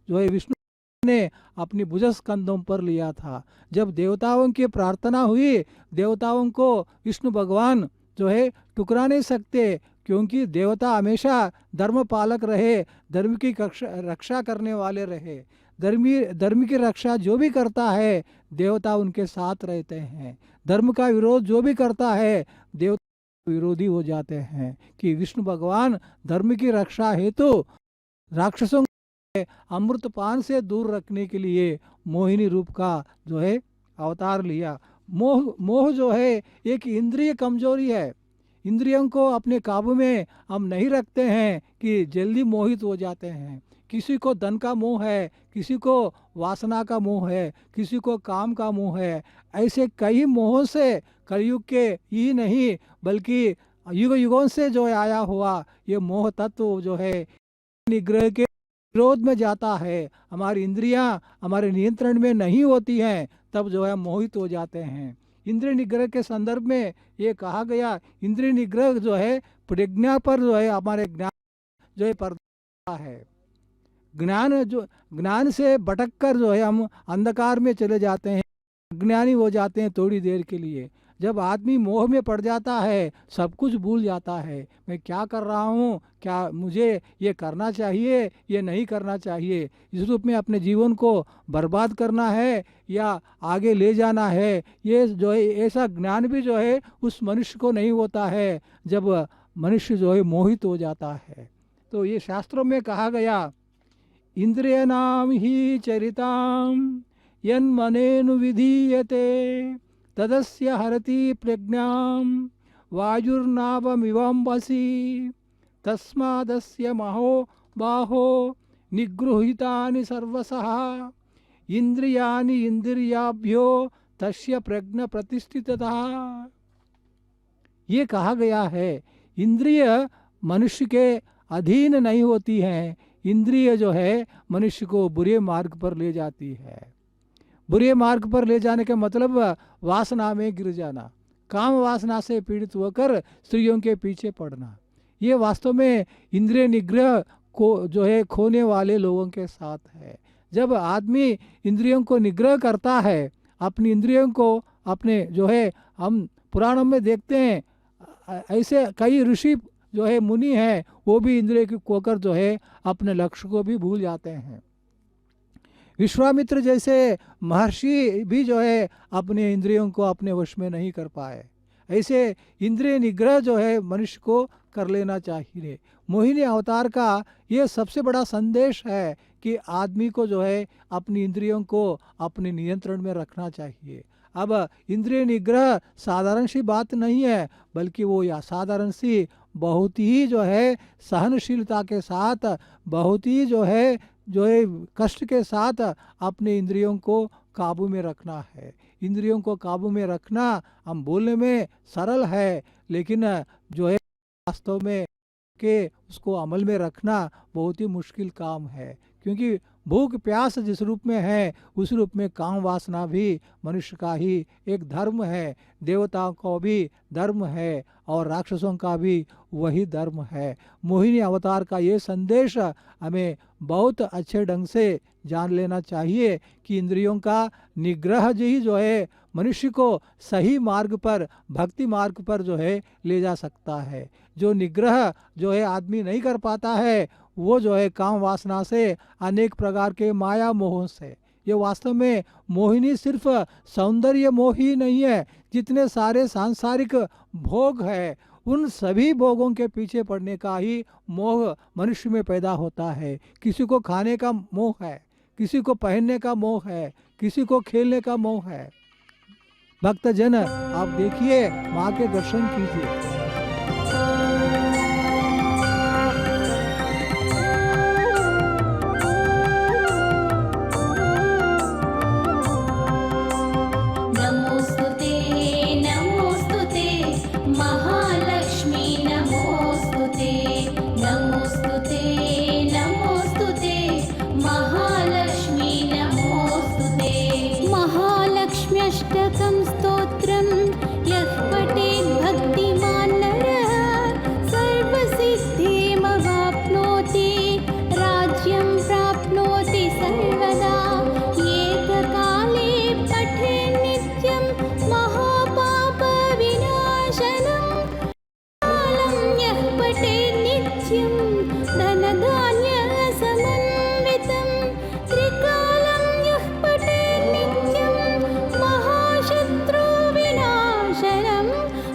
जो है विष्णु ने अपनी भुजस्कंधों पर लिया था। जब देवताओं की प्रार्थना हुई, देवताओं को विष्णु भगवान जो है टुकरा नहीं सकते, क्योंकि देवता हमेशा धर्म पालक रहे, धर्म की रक्षा करने वाले रहे। धर्म की रक्षा जो भी करता है देवता उनके साथ रहते हैं। धर्म का विरोध जो भी करता है देवता विरोधी हो जाते हैं। कि विष्णु भगवान धर्म की रक्षा हेतु राक्षसों को अमृतपान से दूर रखने के लिए मोहिनी रूप का जो है अवतार लिया। मोह जो है एक इंद्रिय कमजोरी है। इंद्रियों को अपने काबू में हम नहीं रखते हैं कि जल्दी मोहित हो जाते हैं। किसी को धन का मोह है, किसी को वासना का मोह है, किसी को काम का मोह है। ऐसे कई मोहों से कलयुग के ही नहीं बल्कि युग युगों से जो आया हुआ ये मोह तत्व जो है निग्रह के विरोध में जाता है। हमारी इंद्रियां हमारे नियंत्रण में नहीं होती हैं, तब जो है मोहित हो जाते हैं। इंद्रिय निग्रह के संदर्भ में ये कहा गया, इंद्रिय निग्रह जो है प्रज्ञा पर जो है हमारे ज्ञान जो है पर्दा है। ज्ञान से भटक कर जो है हम अंधकार में चले जाते हैं, अज्ञानी हो जाते हैं थोड़ी देर के लिए। जब आदमी मोह में पड़ जाता है सब कुछ भूल जाता है। मैं क्या कर रहा हूँ, क्या मुझे ये करना चाहिए, ये नहीं करना चाहिए, इस रूप में अपने जीवन को बर्बाद करना है या आगे ले जाना है, ये जो है ऐसा ज्ञान भी जो है उस मनुष्य को नहीं होता है जब मनुष्य जो है मोहित हो जाता है। तो ये शास्त्रों में कहा गया, इंद्रियाणाम ही चरिताम यन्मनेनु विधीयते तदस्य हरति प्रज्ञाम वायुर्नावमिवंबसी तस्मादस्य महो बाहो निगृहीतानि सर्वसः इंद्रियाणि इंद्रियाभ्यो तस्य प्रज्ञा प्रतिष्ठितता। ये कहा गया है इंद्रिय मनुष्य के अधीन नहीं होती हैं। इंद्रिय जो है मनुष्य को बुरे मार्ग पर ले जाती है। बुरे मार्ग पर ले जाने का मतलब वासना में गिर जाना, काम वासना से पीड़ित होकर स्त्रियों के पीछे पड़ना। ये वास्तव में इंद्रिय निग्रह को जो है खोने वाले लोगों के साथ है। जब आदमी इंद्रियों को निग्रह करता है, अपनी इंद्रियों को अपने जो है, हम पुराणों में देखते हैं ऐसे कई ऋषि जो है मुनि हैं, वो भी इंद्रिय की खोकर जो है अपने लक्ष्य को भी भूल जाते हैं। विश्वामित्र जैसे महर्षि भी जो है अपने इंद्रियों को अपने वश में नहीं कर पाए। ऐसे इंद्रिय निग्रह जो है मनुष्य को कर लेना चाहिए। मोहिनी अवतार का ये सबसे बड़ा संदेश है कि आदमी को जो है अपनी इंद्रियों को अपने नियंत्रण में रखना चाहिए। अब इंद्रिय निग्रह साधारण सी बात नहीं है, बल्कि वो या साधारण सी बहुत ही जो है सहनशीलता के साथ, बहुत ही जो है कष्ट के साथ अपने इंद्रियों को काबू में रखना है। इंद्रियों को काबू में रखना हम बोलने में सरल है, लेकिन जो है वास्तव में के उसको अमल में रखना बहुत ही मुश्किल काम है। क्योंकि भूख प्यास जिस रूप में है, उस रूप में काम वासना भी मनुष्य का ही एक धर्म है। देवताओं का भी धर्म है और राक्षसों का भी वही धर्म है। मोहिनी अवतार का ये संदेश हमें बहुत अच्छे ढंग से जान लेना चाहिए कि इंद्रियों का निग्रह ही जो है मनुष्य को सही मार्ग पर, भक्ति मार्ग पर जो है ले जा सकता है। जो निग्रह जो है आदमी नहीं कर पाता है, वो जो है काम वासना से, अनेक प्रकार के माया मोह से। ये वास्तव में मोहिनी सिर्फ सौंदर्य मोह ही नहीं है, जितने सारे सांसारिक भोग है उन सभी भोगों के पीछे पड़ने का ही मोह मनुष्य में पैदा होता है। किसी को खाने का मोह है, किसी को पहनने का मोह है, किसी को खेलने का मोह है। भक्तजन आप देखिए, माँ के दर्शन कीजिए। नमोस्तुते नमोस्तुते महालक्ष्मी नमोस्तुते नमोस्तुते नमोस्तुते महालक्ष्मी नमोस्तुते। महालक्ष्म्यष्टकं स्तोत्रं यः पठेत् भक्तिमान् नरः सर्वसिद्धिमवाप्नोति राज्यं प्राप्नोति सर्वदा। एककाले पठे नित्यं महापापविनाशनं कालं यः पठेत् नित्यं धनधान्यसमन्वितं। त्रिकालं यः पठेत् नित्यं महाशत्रुविनाशनं।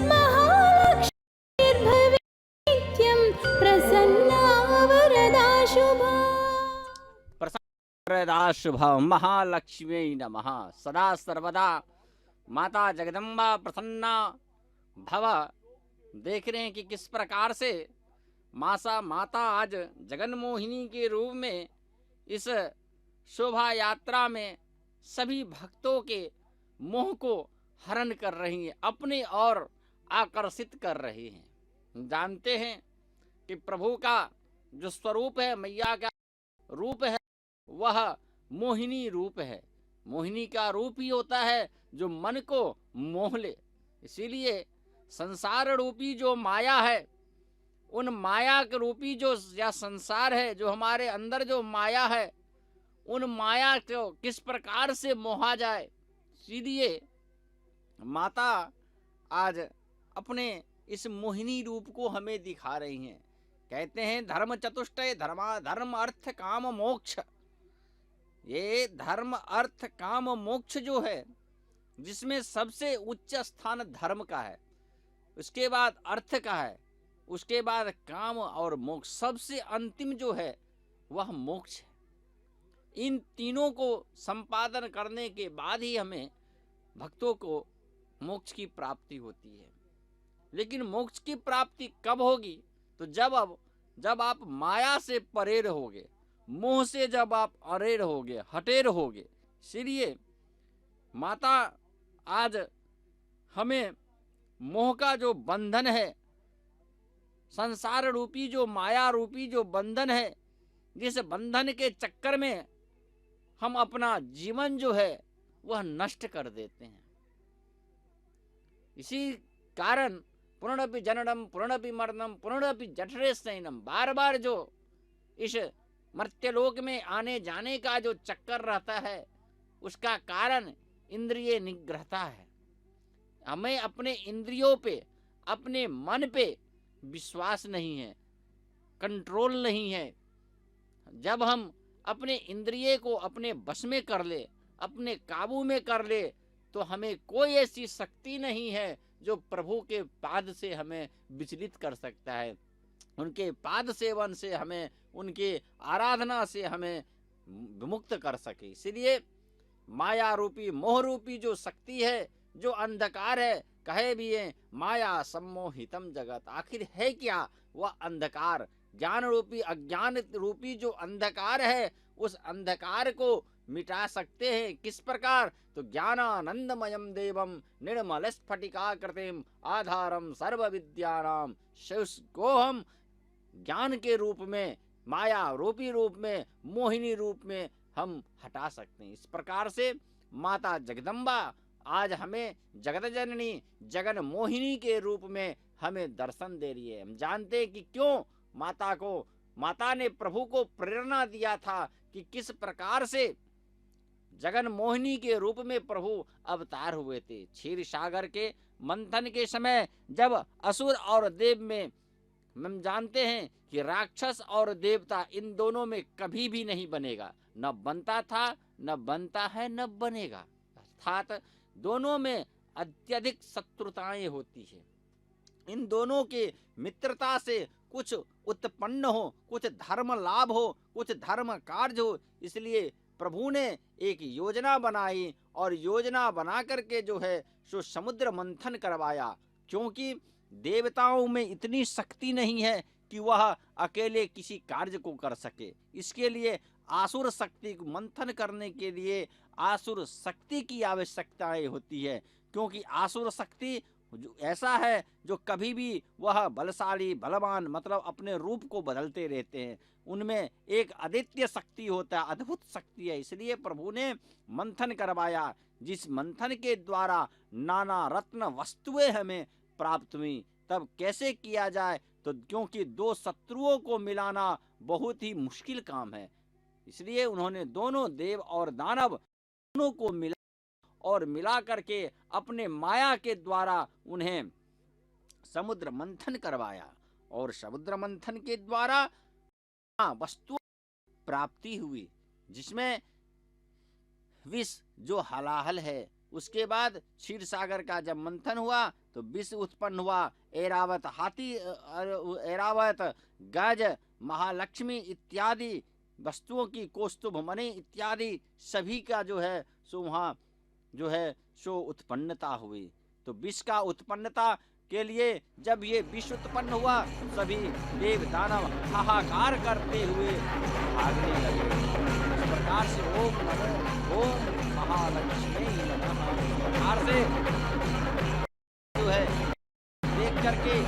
महालक्ष्मीर्भवेत् नित्यं प्रसन्ना वरदा शुभा। वरदा शुभ महालक्ष्मी नमः। सदा सर्वदा माता जगदम्बा प्रसन्ना भव। देख रहे हैं कि किस प्रकार से माता आज जगन्मोहिनी के रूप में इस शोभा यात्रा में सभी भक्तों के मोह को हरण कर रही हैं, अपने ओर आकर्षित कर रही हैं। जानते हैं कि प्रभु का जो स्वरूप है, मैया का रूप है, वह मोहिनी रूप है। मोहिनी का रूप ही होता है जो मन को मोह ले। इसीलिए संसार रूपी जो माया है, उन माया के रूपी जो या संसार है, जो हमारे अंदर जो माया है, उन माया को किस प्रकार से मोहा जाए, इसीलिए माता आज अपने इस मोहिनी रूप को हमें दिखा रही हैं। कहते हैं धर्म चतुष्टय धर्म अर्थ काम मोक्ष। ये धर्म अर्थ काम मोक्ष जो है, जिसमें सबसे उच्च स्थान धर्म का है, उसके बाद अर्थ का है, उसके बाद काम और मोक्ष, सबसे अंतिम जो है वह मोक्ष है। इन तीनों को संपादन करने के बाद ही हमें भक्तों को मोक्ष की प्राप्ति होती है। लेकिन मोक्ष की प्राप्ति कब होगी? तो जब आप माया से परे रहोगे, मोह से जब आप अरे रहोगे, हटे रहोगे। इसीलिए माता आज हमें मोह का जो बंधन है, संसार रूपी जो माया रूपी जो बंधन है, जिस बंधन के चक्कर में हम अपना जीवन जो है वह नष्ट कर देते हैं। इसी कारण पुनरपि जननम पुनरपि मरणम पुनरपि जठरे शयनम, बार बार जो इस मर्त्यलोक में आने जाने का जो चक्कर रहता है, उसका कारण इंद्रिय निग्रहता है। हमें अपने इंद्रियों पे, अपने मन पे विश्वास नहीं है, कंट्रोल नहीं है। जब हम अपने इंद्रिय को अपने वश में कर ले, अपने काबू में कर ले, तो हमें कोई ऐसी शक्ति नहीं है जो प्रभु के पाद से हमें विचलित कर सकता है। उनके पाद सेवन से हमें, उनके आराधना से हमें विमुक्त कर सके। इसलिए माया रूपी मोह रूपी जो शक्ति है, जो अंधकार है, कहे भी है माया सम्मोहितम जगत, आखिर है क्या वह अंधकार? ज्ञान रूपी अज्ञान रूपी जो अंधकार है, उस अंधकार को मिटा सकते हैं। किस प्रकार? तो ज्ञानानंदमयम देवम निर्मल स्फटिकाकृतिम आधारम सर्व विद्यानाम, को हम ज्ञान के रूप में, माया रूपी रूप में, मोहिनी रूप में हम हटा सकते हैं। इस प्रकार से माता जगदम्बा आज हमें जगत जननी, जगन मोहिनी के रूप में हमें दर्शन दे रही है। हम जानते हैं कि क्यों माता ने प्रभु को प्रेरणा दिया था कि किस प्रकार से जगन मोहिनी के रूप में प्रभु अवतार हुए थे। क्षीर सागर के मंथन के समय जब असुर और देव में, हम जानते हैं कि राक्षस और देवता इन दोनों में कभी भी नहीं बनेगा, न बनता था, न बनता है, न बनेगा। अर्थात दोनों में अत्यधिक शत्रुताएं होती है। इन दोनों के मित्रता से कुछ उत्पन्न हो, कुछ धर्म लाभ हो, कुछ धर्म कार्य हो। इसलिए प्रभु ने एक योजना बनाई और योजना बना करके जो है सो समुद्र मंथन करवाया, क्योंकि देवताओं में इतनी शक्ति नहीं है कि वह अकेले किसी कार्य को कर सके। इसके लिए आसुर शक्ति को मंथन करने के लिए आसुर शक्ति की आवश्यकताएं होती है, क्योंकि आसुर शक्ति जो ऐसा है जो कभी भी वह बलशाली, बलवान, मतलब अपने रूप को बदलते रहते हैं। उनमें एक अद्वितीय शक्ति होता है, अद्भुत शक्ति है। इसलिए प्रभु ने मंथन करवाया, जिस मंथन के द्वारा नाना रत्न वस्तुएं हमें प्राप्त हुई। तब कैसे किया जाए? तो क्योंकि दो शत्रुओं को मिलाना बहुत ही मुश्किल काम है, इसलिए उन्होंने दोनों देव और दानव दोनों को मिला और मिला करके अपने माया के द्वारा उन्हें समुद्र मंथन करवाया, और समुद्र मंथन के द्वारा वस्तु प्राप्ति हुई, जिसमें विष जो हलाहल है। उसके बाद क्षीर सागर का जब मंथन हुआ तो विष उत्पन्न हुआ। ऐरावत हाथी, ऐरावत गज, महालक्ष्मी इत्यादि वस्तुओं की, कौस्तुभ मणि इत्यादि सभी का जो है सो वहाँ जो है सो उत्पन्नता हुई। तो विष का उत्पन्नता के लिए जब ये विष उत्पन्न हुआ, सभी देव दानव हाहाकार करते हुए भागने लगे। इस प्रकार से ओम महालक्ष्मी नमः, इस प्रकार से जो है देख करके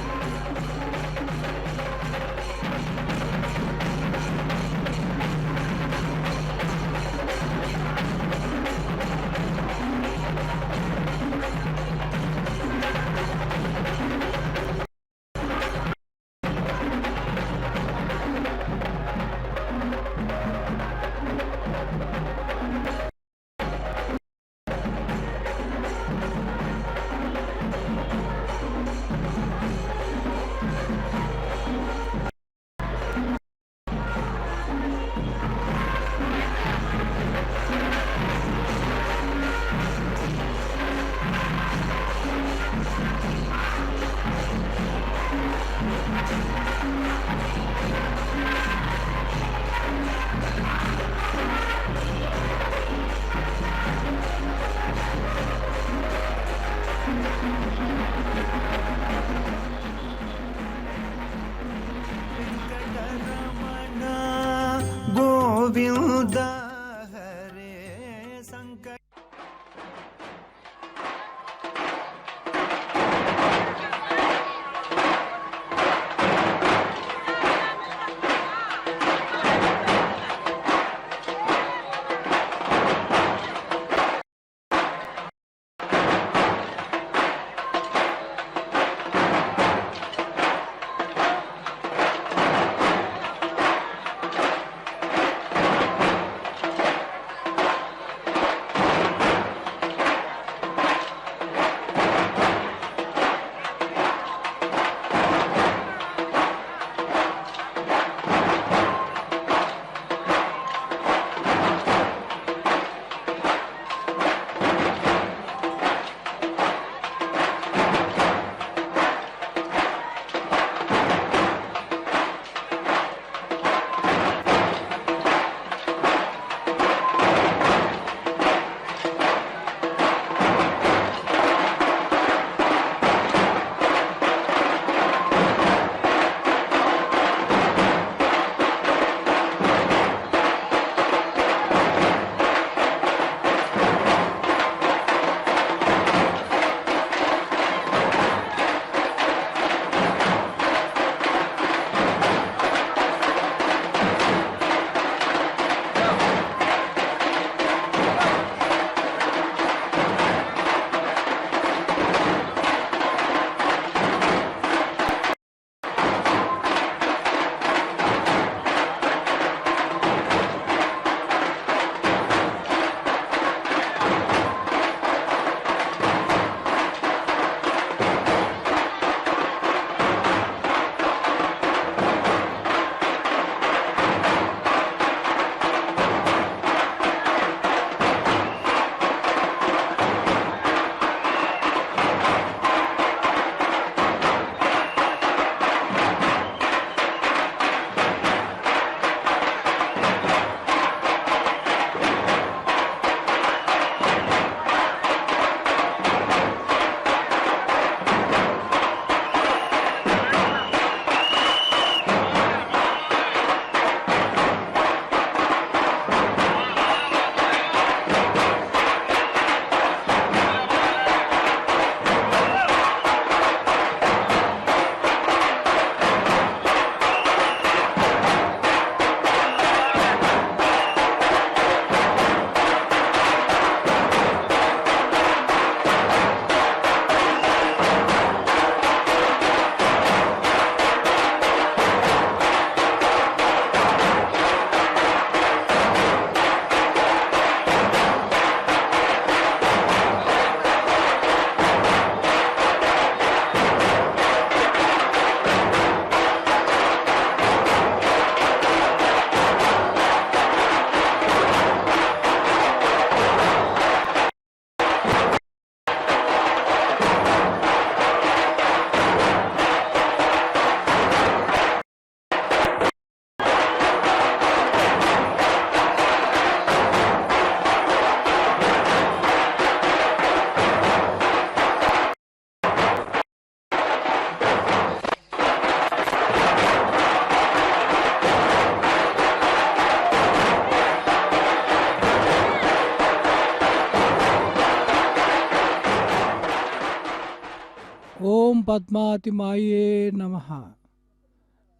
ओम पद्मावतीमाये नमः।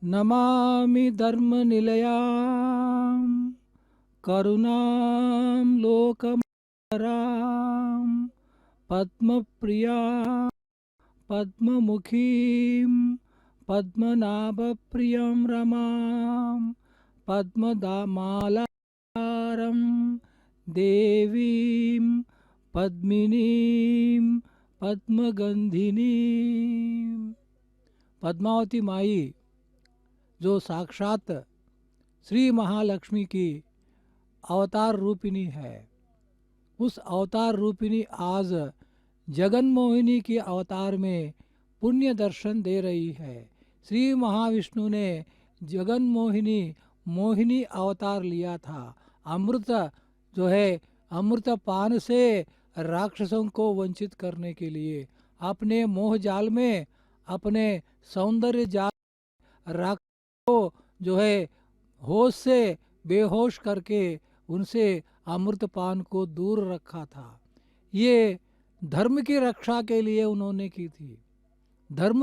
नमामि धर्मनिलयां करुणां लोकमातरां पद्मप्रियां पद्ममुखीं पद्मनाभप्रियं रमां पद्ममालारं देवीं पद्मिनीं पद्मगंधिनीं। पद्मावती माई जो साक्षात श्री महालक्ष्मी की अवतार रूपिणी है, उस अवतार रूपिणी आज जगन मोहिनी की अवतार में पुण्य दर्शन दे रही है। श्री महाविष्णु ने जगन मोहिनी अवतार लिया था। अमृत जो है अमृत पान से राक्षसों को वंचित करने के लिए अपने मोह जाल में, अपने सौंदर्य जाल राक्षसों को जो है होश से बेहोश करके उनसे अमृत पान को दूर रखा था। ये धर्म की रक्षा के लिए उन्होंने की थी। धर्म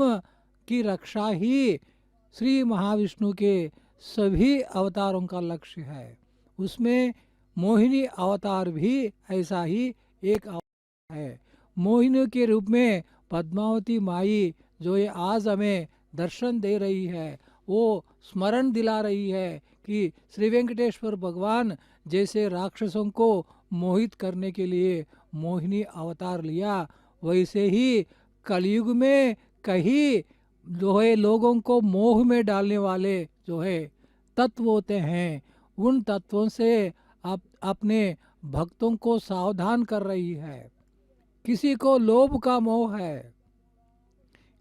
की रक्षा ही श्री महाविष्णु के सभी अवतारों का लक्ष्य है। उसमें मोहिनी अवतार भी ऐसा ही एक अवतार है। मोहिनी के रूप में पद्मावती माई जो ये आज हमें दर्शन दे रही है, वो स्मरण दिला रही है कि श्री वेंकटेश्वर भगवान जैसे राक्षसों को मोहित करने के लिए मोहिनी अवतार लिया, वैसे ही कलयुग में कहीं जो है लोगों को मोह में डालने वाले जो है तत्व होते हैं, उन तत्वों से अपने भक्तों को सावधान कर रही है। किसी को लोभ का मोह है,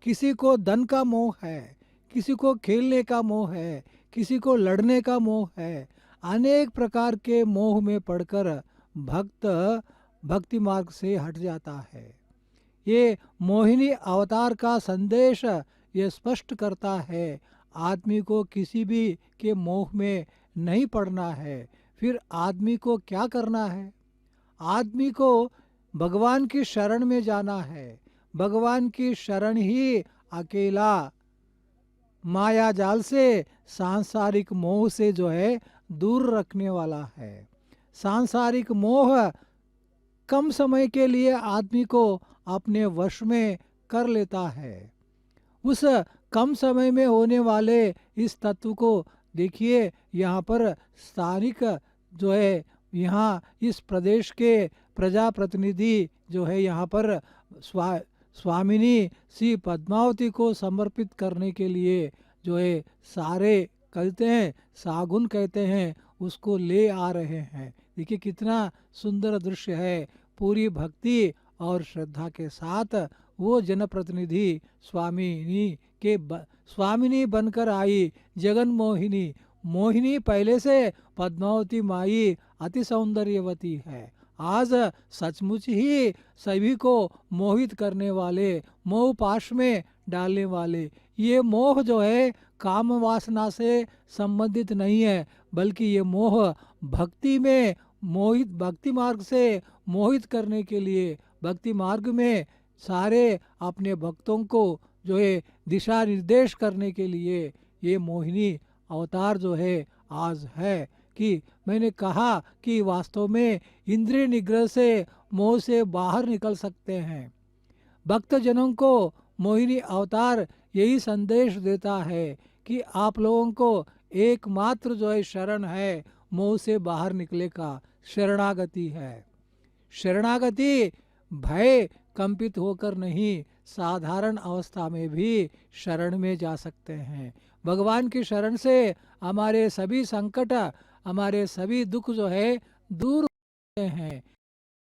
किसी को धन का मोह है, किसी को खेलने का मोह है, किसी को लड़ने का मोह है। अनेक प्रकार के मोह में पड़कर भक्त भक्ति मार्ग से हट जाता है। ये मोहिनी अवतार का संदेश ये स्पष्ट करता है, आदमी को किसी भी के मोह में नहीं पड़ना है। फिर आदमी को क्या करना है? आदमी को भगवान की शरण में जाना है। भगवान की शरण ही अकेला माया जाल से, सांसारिक मोह से जो है दूर रखने वाला है। सांसारिक मोह कम समय के लिए आदमी को अपने वश में कर लेता है। उस कम समय में होने वाले इस तत्व को देखिए, यहाँ पर स्थानिक जो है, यहाँ इस प्रदेश के प्रजाप्रतिनिधि जो है यहाँ पर स्वामिनी श्री पद्मावती को समर्पित करने के लिए जो है सारे कहते हैं, सागुन कहते हैं, उसको ले आ रहे हैं। देखिए कितना सुंदर दृश्य है। पूरी भक्ति और श्रद्धा के साथ वो जनप्रतिनिधि स्वामिनी बनकर आई जगन मोहिनी। मोहिनी पहले से पद्मावती माई अति सौंदर्यवती है। आज सचमुच ही सभी को मोहित करने वाले, मोह पाश में डालने वाले, ये मोह जो है काम वासना से संबंधित नहीं है, बल्कि ये मोह भक्ति में मोहित, भक्ति मार्ग से मोहित करने के लिए, भक्ति मार्ग में सारे अपने भक्तों को जो है दिशा निर्देश करने के लिए ये मोहिनी अवतार जो है आज है। कि मैंने कहा कि वास्तव में इंद्रिय निग्रह से मोह से बाहर निकल सकते हैं। भक्तजनों को मोहिनी अवतार यही संदेश देता है कि आप लोगों को एकमात्र जो है शरण है, मोह से बाहर निकले का शरणागति है। शरणागति भय कंपित होकर नहीं, साधारण अवस्था में भी शरण में जा सकते हैं। भगवान की शरण से हमारे सभी संकट, हमारे सभी दुख जो है दूर होते हैं।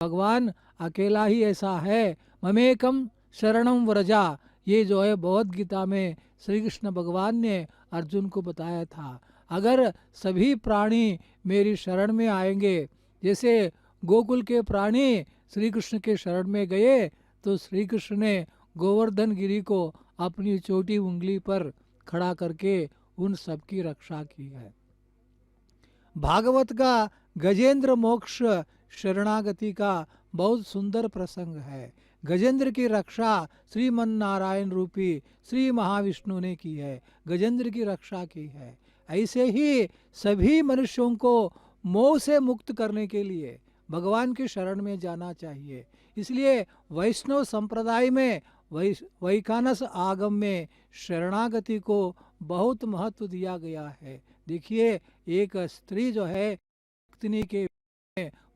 भगवान अकेला ही ऐसा है। ममेकम शरणम व्रजा, ये जो है भगवद गीता में श्री कृष्ण भगवान ने अर्जुन को बताया था। अगर सभी प्राणी मेरी शरण में आएंगे, जैसे गोकुल के प्राणी श्री कृष्ण के शरण में गए, तो श्री कृष्ण ने गोवर्धन गिरी को अपनी छोटी उंगली पर खड़ा करके उन सब की रक्षा की है। भागवत का गजेंद्र मोक्ष शरणागति का बहुत सुंदर प्रसंग है। गजेंद्र की रक्षा श्रीमन नारायण रूपी श्री महाविष्णु ने की है, गजेंद्र की रक्षा की है। ऐसे ही सभी मनुष्यों को मोह से मुक्त करने के लिए भगवान की शरण में जाना चाहिए। इसलिए वैष्णव संप्रदाय में वैखानस आगम में शरणागति को बहुत महत्व दिया गया है। देखिए, एक स्त्री जो है पत्नी के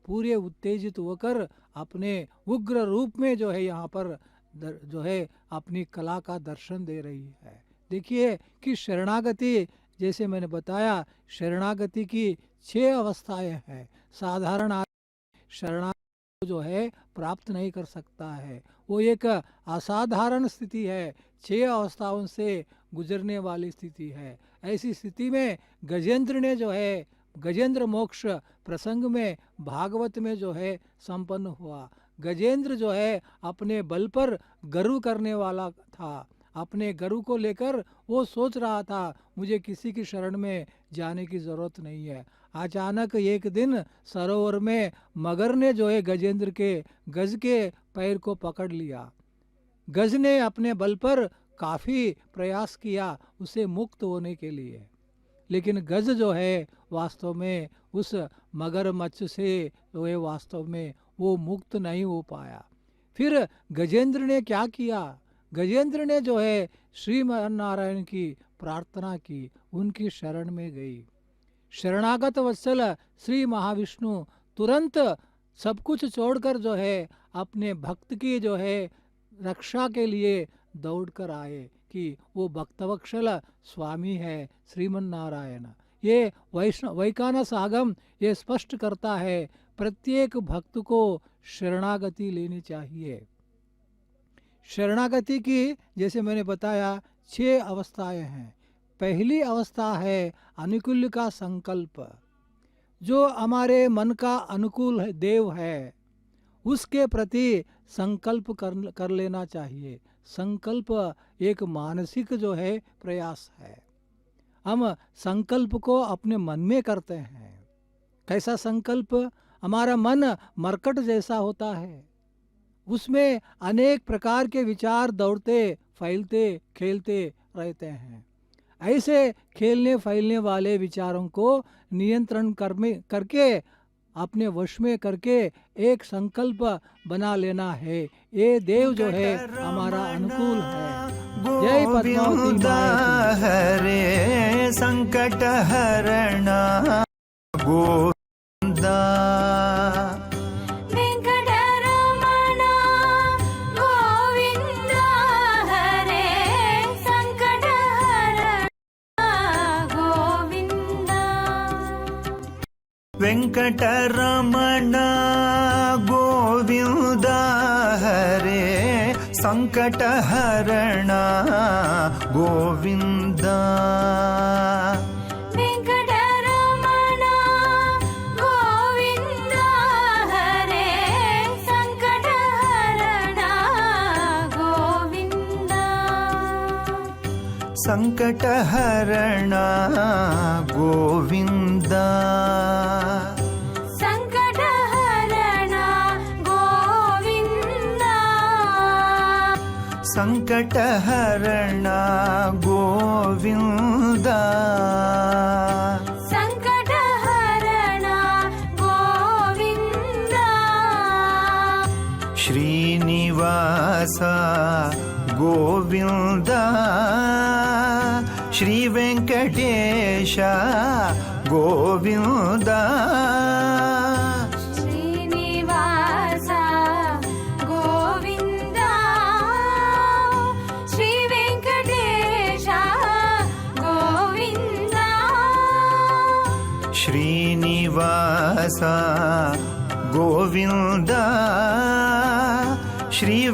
पूरे उत्तेजित होकर अपने उग्र रूप में जो है यहाँ पर जो है अपनी कला का दर्शन दे रही है। देखिए कि शरणागति, जैसे मैंने बताया, शरणागति की 6 अवस्थाएं हैं। साधारण शरणागति जो है प्राप्त नहीं कर सकता है, वो एक असाधारण स्थिति है, 6 अवस्थाओं से गुजरने वाली स्थिति है। ऐसी स्थिति में गजेंद्र ने जो है गजेंद्र मोक्ष प्रसंग में भागवत में जो है संपन्न हुआ। गजेंद्र जो है अपने बल पर गरु करने वाला था। अपने गरु को लेकर वो सोच रहा था मुझे किसी की शरण में जाने की जरूरत नहीं है। अचानक एक दिन सरोवर में मगर ने जो है गजेंद्र के गज के पैर को पकड़ लिया। गज ने अपने बल पर काफी प्रयास किया उसे मुक्त होने के लिए, लेकिन गज जो है वास्तव में उस मगरमच्छ से जो है वास्तव में वो मुक्त नहीं हो पाया। फिर गजेंद्र ने क्या किया? गजेंद्र ने जो है श्री नारायण की प्रार्थना की, उनकी शरण में गई। शरणागत वत्सल श्री महाविष्णु तुरंत सब कुछ छोड़कर जो है अपने भक्त की जो है रक्षा के लिए दौड़कर आए कि वो भक्तवत्सल स्वामी है श्रीमन नारायण। ये वैखानस आगम ये स्पष्ट करता है प्रत्येक भक्त को शरणागति लेनी चाहिए। शरणागति की जैसे मैंने बताया 6 अवस्थाएं हैं। पहली अवस्था है अनुकूल का संकल्प। जो हमारे मन का अनुकूल है, देव है, उसके प्रति संकल्प कर लेना चाहिए। संकल्प एक मानसिक जो है प्रयास है। हम संकल्प को अपने मन में करते हैं। कैसा संकल्प? हमारा मन मरकट जैसा होता है, उसमें अनेक प्रकार के विचार दौड़ते फैलते खेलते रहते हैं। ऐसे खेलने फैलने वाले विचारों को नियंत्रण करके अपने वश में करके एक संकल्प बना लेना है। ये देव जो है हमारा अनुकूल है। जय पद्मावती हरे संकट हरणा गोविंदा। वेंकटरमण गोविंद हरे संकट हरण गोविंद। वेंकटरमण गोविंद हरे संकट हरण गोविंद। संकट हरण गोविंद। संकट हरण गोविंद। संकट हरण गोविंद। श्रीनिवास गोविंद। श्री वेंकटेश गोविंद। श्रीनिवास गोविंद। श्री वेंकटेश गोविंद। श्रीनिवास गोविंद। श्री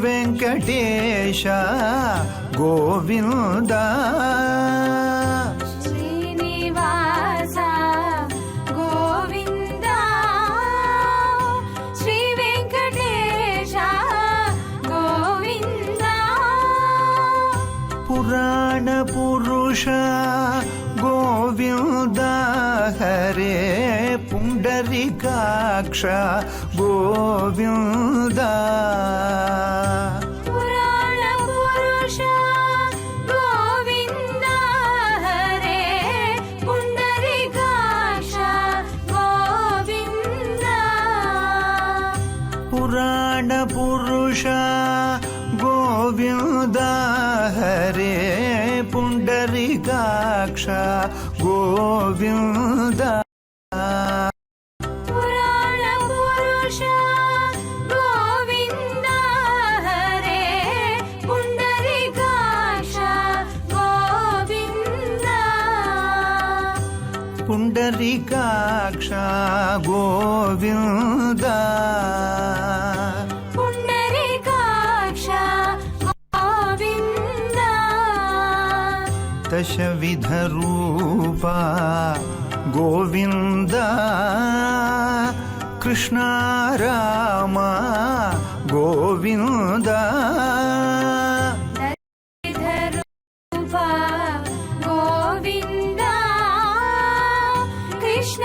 वेंकटेश गोविंद। पुराण पुरुष गोविंद हरे पुंडरीकाक्ष गोविन्द पुराण पुरुष गोविन्द हरे पुण्डरीकाक्ष गोविन्द पुराण पुरुष गोविन्द हरे पुण्डरीकाक्ष गोविन्द पुराण पुरुष गोविन्द हरे पुण्डरीकाक्ष गोविन्द पुण्डरीकाक्ष गोविन्द पुण्डरीकाक्ष गोविन्द दशविधरूपा गोविन्द कृष्ण राम गोविन्द रूपा गोविन्द कृष्ण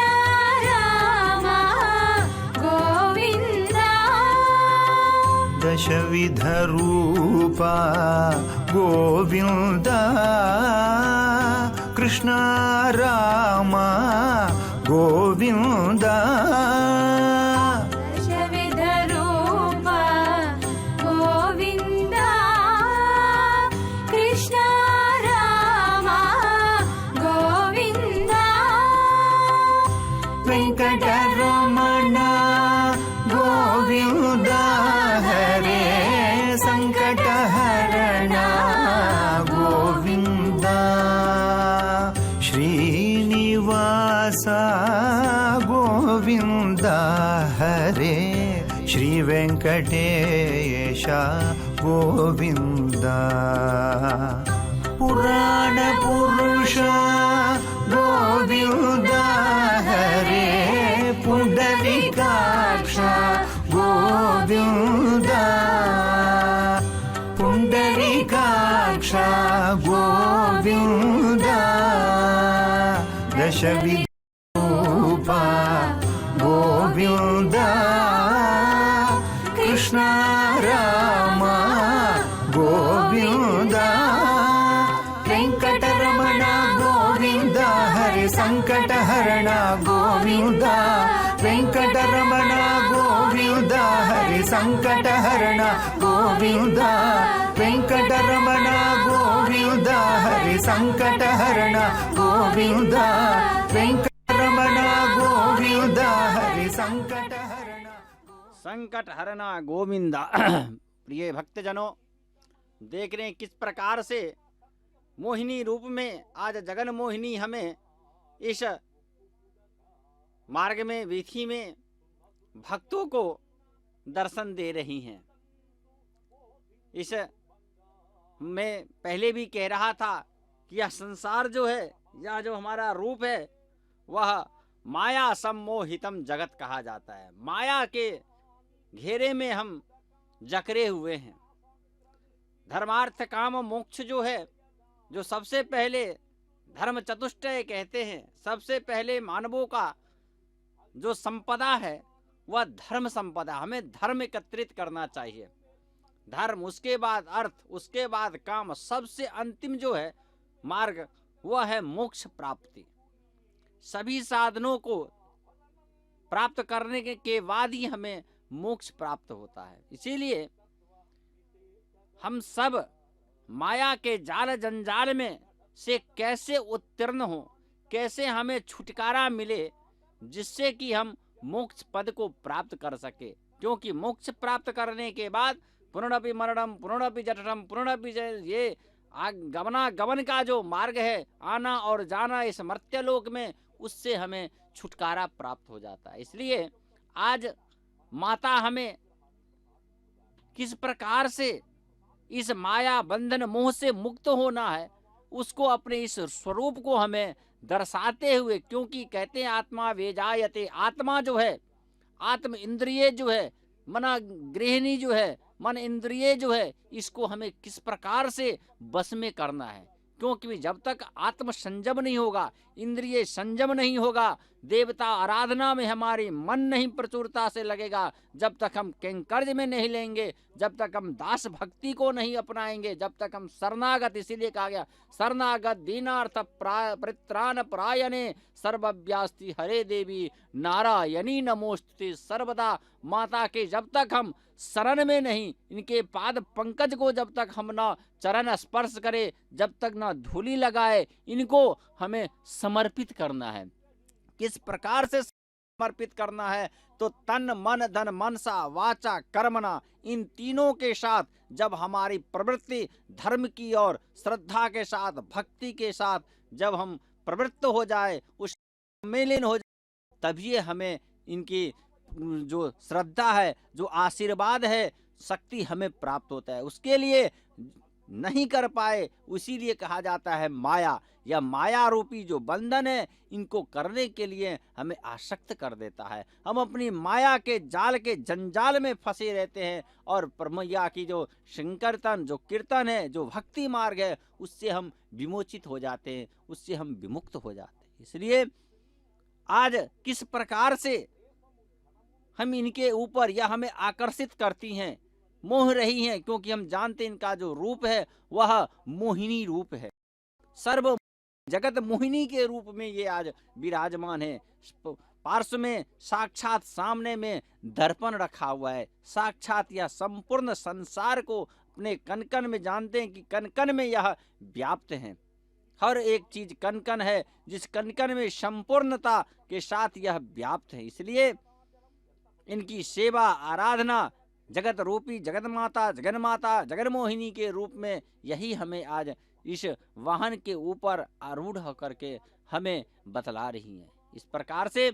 राम गोविन्द दशविधरूपा गोविन्द कृष्ण राम गोविन्द दशविधरूपा गोविन्द कृष्ण राम गोविन्द वेङ्कटरमण गोविन्द हरे सङ्कटहरण गोविन्द श्रीनिवास गोविन्द हरे श्रीवेङ्कटेश गोविन्द पुराण पुरुष गोविन्द हरे पुण्डरीकाक्ष गोविन्द पुण्डरीकाक्ष गोविन्द दशविधरूपा गोविन्द कृष्ण राम गोविन्द वेङ्कटरमण गोविन्द हरे सङ्कटहरण गोविन्द वेङ्कटरमण गोविन्द हरे सङ्कटहरण गोविन्द वेङ्कटरमण गोविन्द हरे सङ्कटहरण गोविन्द वेङ्कटरमण गोविन्द हरे सङ्कटहरण संकट हरना गोविंदा। प्रिय भक्तजनों, देख रहे हैं किस प्रकार से मोहिनी रूप में आज जगन मोहिनी हमें इस मार्ग में वीथी में भक्तों को दर्शन दे रही हैं। इस मैं पहले भी कह रहा था कि यह संसार जो है, यह जो हमारा रूप है, वह माया सम्मोहितम जगत कहा जाता है। माया के घेरे में हम जकड़े हुए हैं। धर्मार्थ काम मोक्ष जो है, जो सबसे पहले धर्म चतुष्टय कहते हैं, सबसे पहले मानवों का जो संपदा है वह धर्म संपदा। हमें धर्म एकत्रित करना चाहिए। धर्म, उसके बाद अर्थ, उसके बाद काम, सबसे अंतिम जो है मार्ग वह है मोक्ष प्राप्ति। सभी साधनों को प्राप्त करने के बाद ही हमें मोक्ष प्राप्त होता है। इसीलिए हम सब माया के जाल जंजाल में से कैसे उत्तीर्ण हो, कैसे हमें छुटकारा मिले, जिससे कि हम मोक्ष पद को प्राप्त कर सके। क्योंकि मोक्ष प्राप्त करने के बाद पुनरपि मरणम पुनरपि जठरम पुनरपि ये गमन का जो मार्ग है, आना और जाना इस मर्त्यलोक में, उससे हमें छुटकारा प्राप्त हो जाता है। इसलिए आज माता हमें किस प्रकार से इस माया बंधन मोह से मुक्त होना है, उसको अपने इस स्वरूप को हमें दर्शाते हुए, क्योंकि कहते हैं आत्मा वेजायते, आत्मा जो है, आत्म इंद्रिय जो है, मना गृहिणी जो है, मन इंद्रिय जो है, इसको हमें किस प्रकार से बस में करना है। क्योंकि जब तक आत्म संयम नहीं होगा, इंद्रिय संयम नहीं होगा, देवता आराधना में हमारी मन नहीं प्रचुरता से लगेगा, जब तक हम किंकर्ज में नहीं लेंगे, जब तक हम दास भक्ति को नहीं अपनाएंगे, जब तक हम शरणागत, इसीलिए कहा गया शरणागत दीनार्थ परित्राण परायणे सर्वव्यास्ति हरे देवी नारायणी नमोस्तुते। सर्वदा माता के जब तक हम शरण में नहीं, इनके पाद पंकज को जब तक हम ना चरण स्पर्श करें, जब तक ना धूलि लगाए, इनको हमें समर्पित करना है। किस प्रकार से समर्पित करना है? तो तन मन धन मनसा वाचा कर्मणा, इन तीनों के साथ जब हमारी प्रवृत्ति धर्म की और श्रद्धा के साथ, भक्ति के साथ जब हम प्रवृत्त हो जाए, उस सम्मिलन हो जाए, तभी हमें इनकी जो श्रद्धा है, जो आशीर्वाद है, शक्ति हमें प्राप्त होता है। उसके लिए नहीं कर पाए, उसीलिए कहा जाता है माया। या माया रूपी जो बंधन है, इनको करने के लिए हमें आसक्त कर देता है। हम अपनी माया के जाल के जंजाल में फंसे रहते हैं और परमैया की जो संकीर्तन, जो कीर्तन है, जो भक्ति मार्ग है, उससे हम विमोचित हो जाते हैं, उससे हम विमुक्त हो जाते हैं। इसलिए आज किस प्रकार से हम इनके ऊपर या हमें आकर्षित करती हैं, मोह रही हैं, क्योंकि हम जानते हैं इनका जो रूप है वह मोहिनी रूप है। सर्व जगत मोहिनी के रूप में ये आज विराजमान है। पार्श्व में साक्षात सामने में दर्पण रखा हुआ है, साक्षात यह संपूर्ण संसार को अपने कनकन में जानते हैं कि कनकन में यह व्याप्त है। हर एक चीज कनकन है, जिस कनकन में संपूर्णता के साथ यह व्याप्त है। इसलिए इनकी सेवा आराधना जगत रूपी जगत माता, जगन माता, जगन मोहिनी के रूप में यही हमें आज इस वाहन के ऊपर आरूढ़ होकर के हमें बतला रही है। इस प्रकार से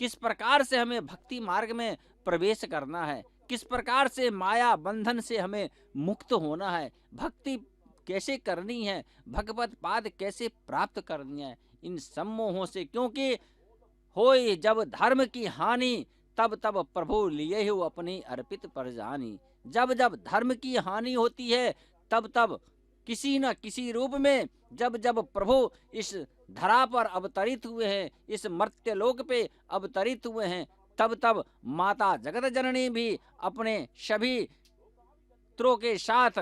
किस प्रकार से हमें भक्ति मार्ग में प्रवेश करना है, किस प्रकार से माया बंधन से हमें मुक्त होना है, भक्ति कैसे करनी है, भगवत पाद कैसे प्राप्त करनी है, इन सम्मोहों से। क्योंकि होय जब धर्म की हानि, तब तब प्रभु लिए हो अपनी अर्पित पर जानी। जब जब धर्म की हानि होती है, तब तब किसी न किसी रूप में जब जब प्रभु इस धरा पर अवतरित हुए हैं, इस मर्त्यलोक पे अवतरित हुए हैं, तब तब माता जगत जननी भी अपने सभी पुत्रों के साथ,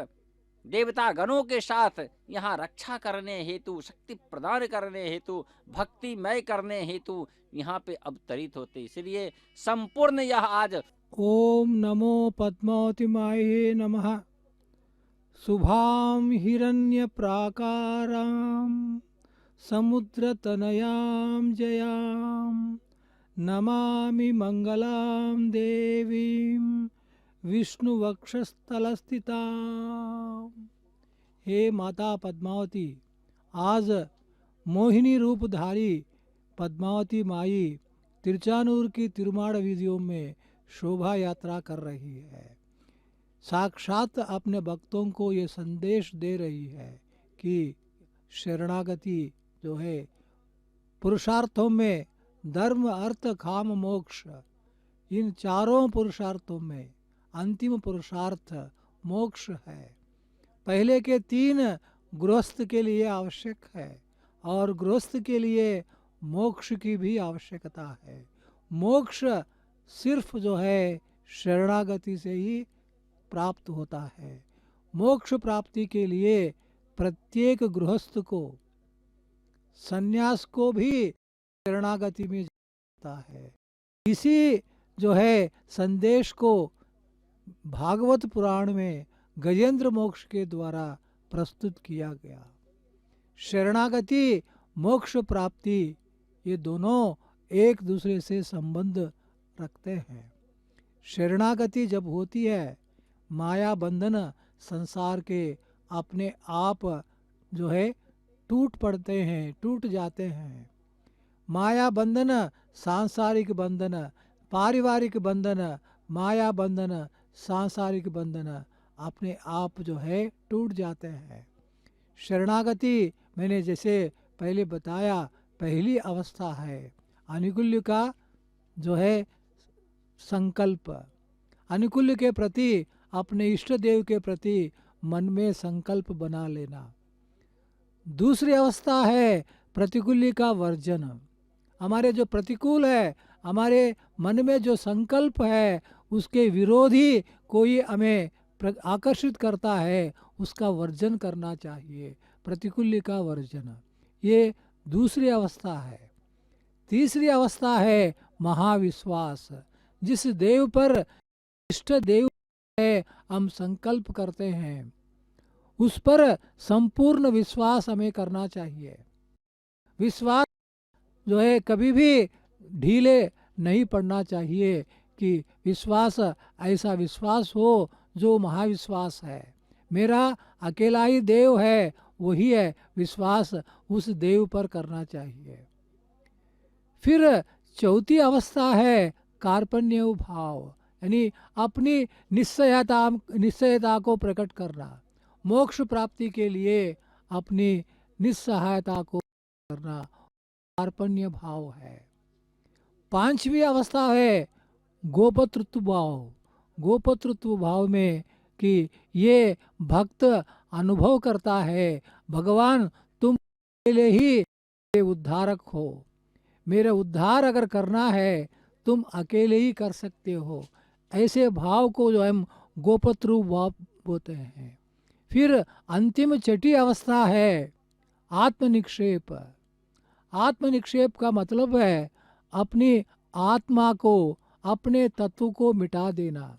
देवता गणों के साथ यहाँ रक्षा करने हेतु, शक्ति प्रदान करने हेतु, भक्तिमय करने हेतु यहाँ पे अवतरित होते। इसलिए संपूर्ण यह आज ओम नमो पद्मावती माये नमः। शुभां हिरण्य प्राकारां समुद्र तनयां जयां नमामि मंगलां देवीं विष्णुवक्षस्थल स्थिता। हे माता पद्मावती, आज मोहिनी रूपधारी पद्मावती माई तिरचानूर की तिरुमाड़ वीधियों में शोभा यात्रा कर रही है। साक्षात अपने भक्तों को ये संदेश दे रही है कि शरणागति जो है पुरुषार्थों में धर्म अर्थ काम मोक्ष, इन चारों पुरुषार्थों में अंतिम पुरुषार्थ मोक्ष है। पहले के तीन गृहस्थ के लिए आवश्यक है और गृहस्थ के लिए मोक्ष की भी आवश्यकता है। मोक्ष सिर्फ जो है शरणागति से ही प्राप्त होता है। मोक्ष प्राप्ति के लिए प्रत्येक गृहस्थ को, सन्यास को भी शरणागति में जाता है। इसी जो है संदेश को भागवत पुराण में गजेंद्र मोक्ष के द्वारा प्रस्तुत किया गया। शरणागति, मोक्ष प्राप्ति, ये दोनों एक दूसरे से संबंध रखते हैं। शरणागति जब होती है, माया बंधन संसार के अपने आप जो है टूट पड़ते हैं, टूट जाते हैं। माया बंधन, सांसारिक बंधन, पारिवारिक बंधन, माया बंधन, सांसारिक बंधन अपने आप जो है टूट जाते हैं। शरणागति मैंने जैसे पहले बताया पहली अवस्था है। अनुकूल्य का जो है संकल्प, अनुकूल्य के प्रति, अपने इष्ट देव के प्रति मन में संकल्प बना लेना। दूसरी अवस्था है प्रतिकूल्य का वर्जन। हमारे जो प्रतिकूल है, हमारे मन में जो संकल्प है, उसके विरोधी कोई हमें आकर्षित करता है, उसका वर्जन करना चाहिए, प्रतिकूल्य का वर्जन। ये दूसरी अवस्था है। तीसरी अवस्था है महाविश्वास। जिस देव पर इष्ट देव है हम संकल्प करते हैं, उस पर संपूर्ण विश्वास हमें करना चाहिए। विश्वास जो है कभी भी ढीले नहीं पड़ना चाहिए कि विश्वास ऐसा विश्वास हो जो महाविश्वास है। मेरा अकेला ही देव है, वही है, विश्वास उस देव पर करना चाहिए। फिर चौथी अवस्था है कार्पण्य भाव, यानी अपनी निश्चयता को प्रकट करना, मोक्ष प्राप्ति के लिए अपनी निस्सहायता को करना, कार्पण्य भाव है। पांचवी अवस्था है गोपतृत्व भाव। गोपतृत्व भाव में कि ये भक्त अनुभव करता है, भगवान तुम अकेले ही मेरे उद्धारक हो, मेरा उद्धार अगर करना है तुम अकेले ही कर सकते हो। ऐसे भाव को जो हम गोपतृत्व भाव बोलते हैं। फिर अंतिम छठी अवस्था है आत्मनिक्षेप। आत्मनिक्षेप का मतलब है अपनी आत्मा को, अपने तत्व को मिटा देना।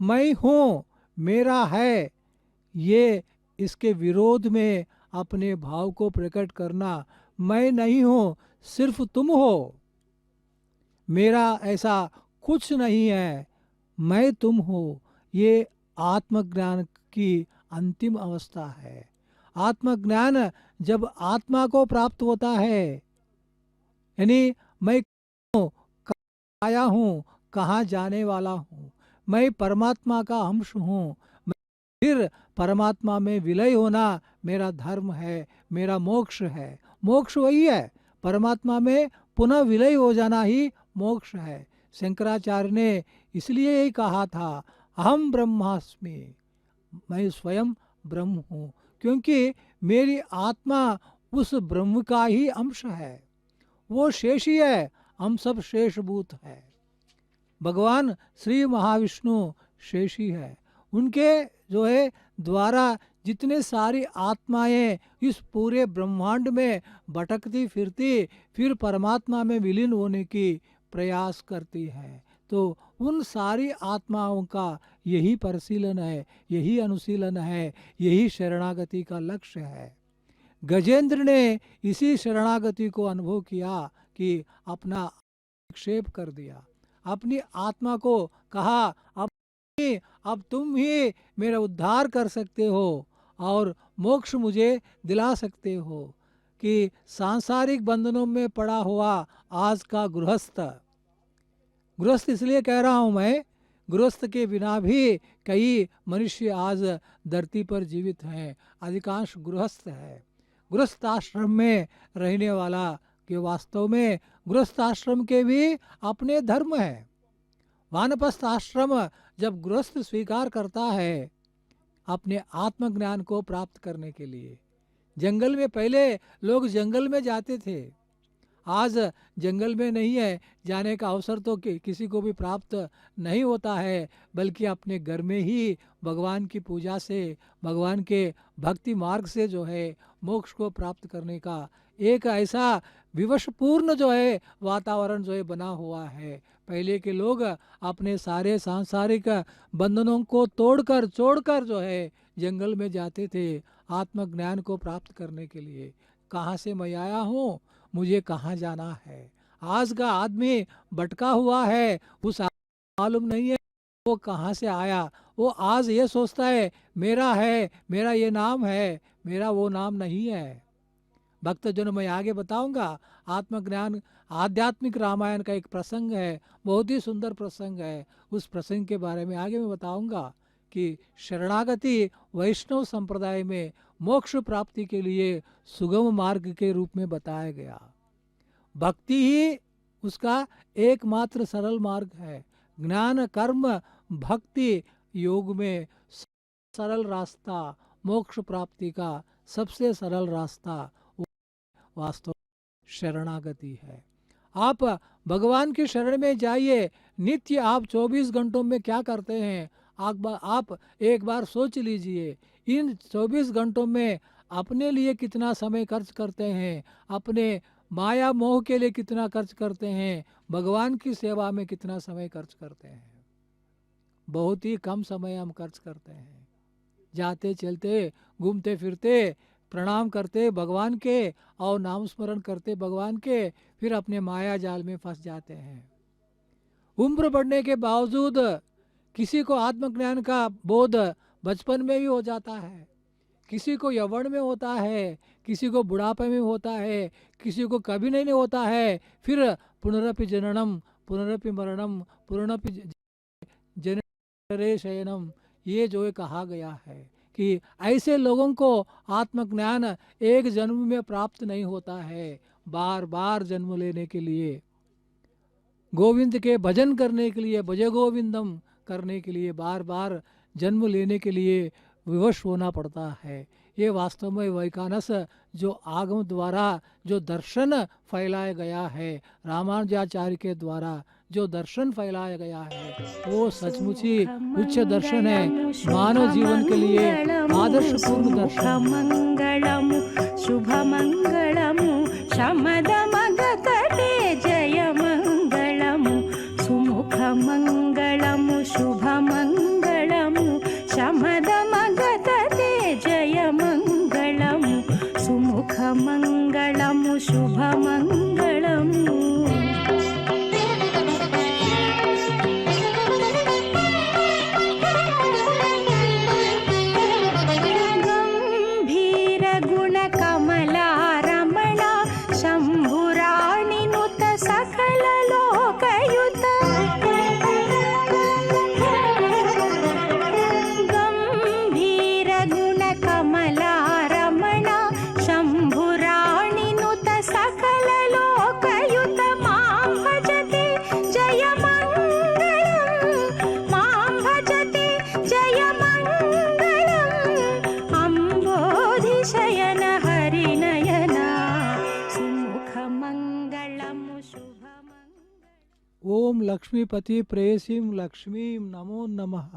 मैं हूँ, मेरा है, ये इसके विरोध में अपने भाव को प्रकट करना। मैं नहीं हूँ, सिर्फ तुम हो, मेरा ऐसा कुछ नहीं है, मैं तुम हो। ये आत्मज्ञान की अंतिम अवस्था है। आत्मज्ञान जब आत्मा को प्राप्त होता है, यानी मैं कहाँ आया हूँ, कहाँ जाने वाला हूँ, मैं परमात्मा का अंश हूँ, फिर परमात्मा में विलय होना मेरा धर्म है, मेरा मोक्ष है। मोक्ष वही है, परमात्मा में पुनः विलय हो जाना ही मोक्ष है। शंकराचार्य ने इसलिए यही कहा था, अहम ब्रह्मास्मि, मैं स्वयं ब्रह्म हूँ, क्योंकि मेरी आत्मा उस ब्रह्म का ही अंश है। वो शेषी है, हम सब शेषभूत है। भगवान श्री महाविष्णु शेषी है। उनके जो है द्वारा जितने सारी आत्माएं इस पूरे ब्रह्मांड में भटकती फिरती फिर परमात्मा में विलीन होने की प्रयास करती है, तो उन सारी आत्माओं का यही परिशीलन है, यही अनुशीलन है, यही शरणागति का लक्ष्य है। गजेंद्र ने इसी शरणागति को अनुभव किया कि अपना निक्षेप कर दिया, अपनी आत्मा को कहा अब तुम ही मेरा उद्धार कर सकते हो और मोक्ष मुझे दिला सकते हो। कि सांसारिक बंधनों में पड़ा हुआ आज का गृहस्थ इसलिए कह रहा हूँ मैं, गृहस्थ के बिना भी कई मनुष्य आज धरती पर जीवित हैं, अधिकांश गृहस्थ है। गृहस्थ आश्रम में रहने वाला कि वास्तव में गृहस्थ आश्रम के भी अपने धर्म है। वानप्रस्थ आश्रम जब गृहस्थ स्वीकार करता है अपने आत्मज्ञान को प्राप्त करने के लिए, जंगल में पहले लोग जंगल में जाते थे, आज जंगल में नहीं है जाने का अवसर तो किसी को भी प्राप्त नहीं होता है, बल्कि अपने घर में ही भगवान की पूजा से, भगवान के भक्ति मार्ग से जो है मोक्ष को प्राप्त करने का एक ऐसा विवशपूर्ण जो है वातावरण जो है बना हुआ है। पहले के लोग अपने सारे सांसारिक बंधनों को तोड़कर छोड़कर जो है जंगल में जाते थे आत्मज्ञान को प्राप्त करने के लिए। कहाँ से मैं आया हूँ, मुझे कहाँ जाना है। आज का आदमी भटका हुआ है, उस मालूम नहीं है वो कहाँ से आया। वो आज ये सोचता है मेरा है, मेरा ये नाम है, मेरा वो नाम नहीं है। भक्तजनों मैं आगे बताऊंगा, आत्मज्ञान आध्यात्मिक रामायण का एक प्रसंग है, बहुत ही सुंदर प्रसंग है। उस प्रसंग के बारे में आगे मैं बताऊंगा कि शरणागति वैष्णव संप्रदाय में मोक्ष प्राप्ति के लिए सुगम मार्ग के रूप में बताया गया। भक्ति ही उसका एकमात्र सरल मार्ग है। ज्ञान कर्म भक्ति योग में सरल रास्ता, मोक्ष प्राप्ति का सबसे सरल रास्ता वास्तव शरणागति है। आप भगवान की शरण में जाइए। नित्य आप 24 घंटों में क्या करते हैं, आप एक बार सोच लीजिए। इन 24 घंटों में अपने लिए कितना समय खर्च करते हैं, अपने माया मोह के लिए कितना खर्च करते हैं, भगवान की सेवा में कितना समय खर्च करते हैं। बहुत ही कम समय हम खर्च करते हैं। जाते चलते घूमते फिरते प्रणाम करते भगवान के और नाम स्मरण करते भगवान के, फिर अपने माया जाल में फंस जाते हैं। उम्र बढ़ने के बावजूद किसी को आत्मज्ञान का बोध बचपन में ही हो जाता है, किसी को यौवन में होता है, किसी को बुढ़ापे में होता है, किसी को कभी नहीं होता है। फिर पुनरपि जननम पुनरपि मरणम पुनरपि जनरे शयनम, ये जो कहा गया है कि ऐसे लोगों को आत्मज्ञान एक जन्म में प्राप्त नहीं होता है। बार बार जन्म लेने के लिए, गोविंद के भजन करने के लिए, भज गोविंदम करने के लिए बार बार जन्म लेने के लिए विवश होना पड़ता है। ये वास्तव में वैकानस जो आगम द्वारा जो दर्शन फैलाया गया है, रामानुजाचार्य के द्वारा जो दर्शन फैलाया गया है, वो सचमुच ही उच्च दर्शन है, मानव जीवन के लिए आदर्शपूर्ण दर्शन। मंगलमु शुभ मंगलमु शमद मगकटे जय मंगलमु सुमुख मंगलमु शुभ मंगलमु शमद मगकटे जय मंगलमु सुमुख मंगलमु शुभ मंगलमु। ओम लक्ष्मीपति प्रेयसीम लक्ष्मीम नमो नमः।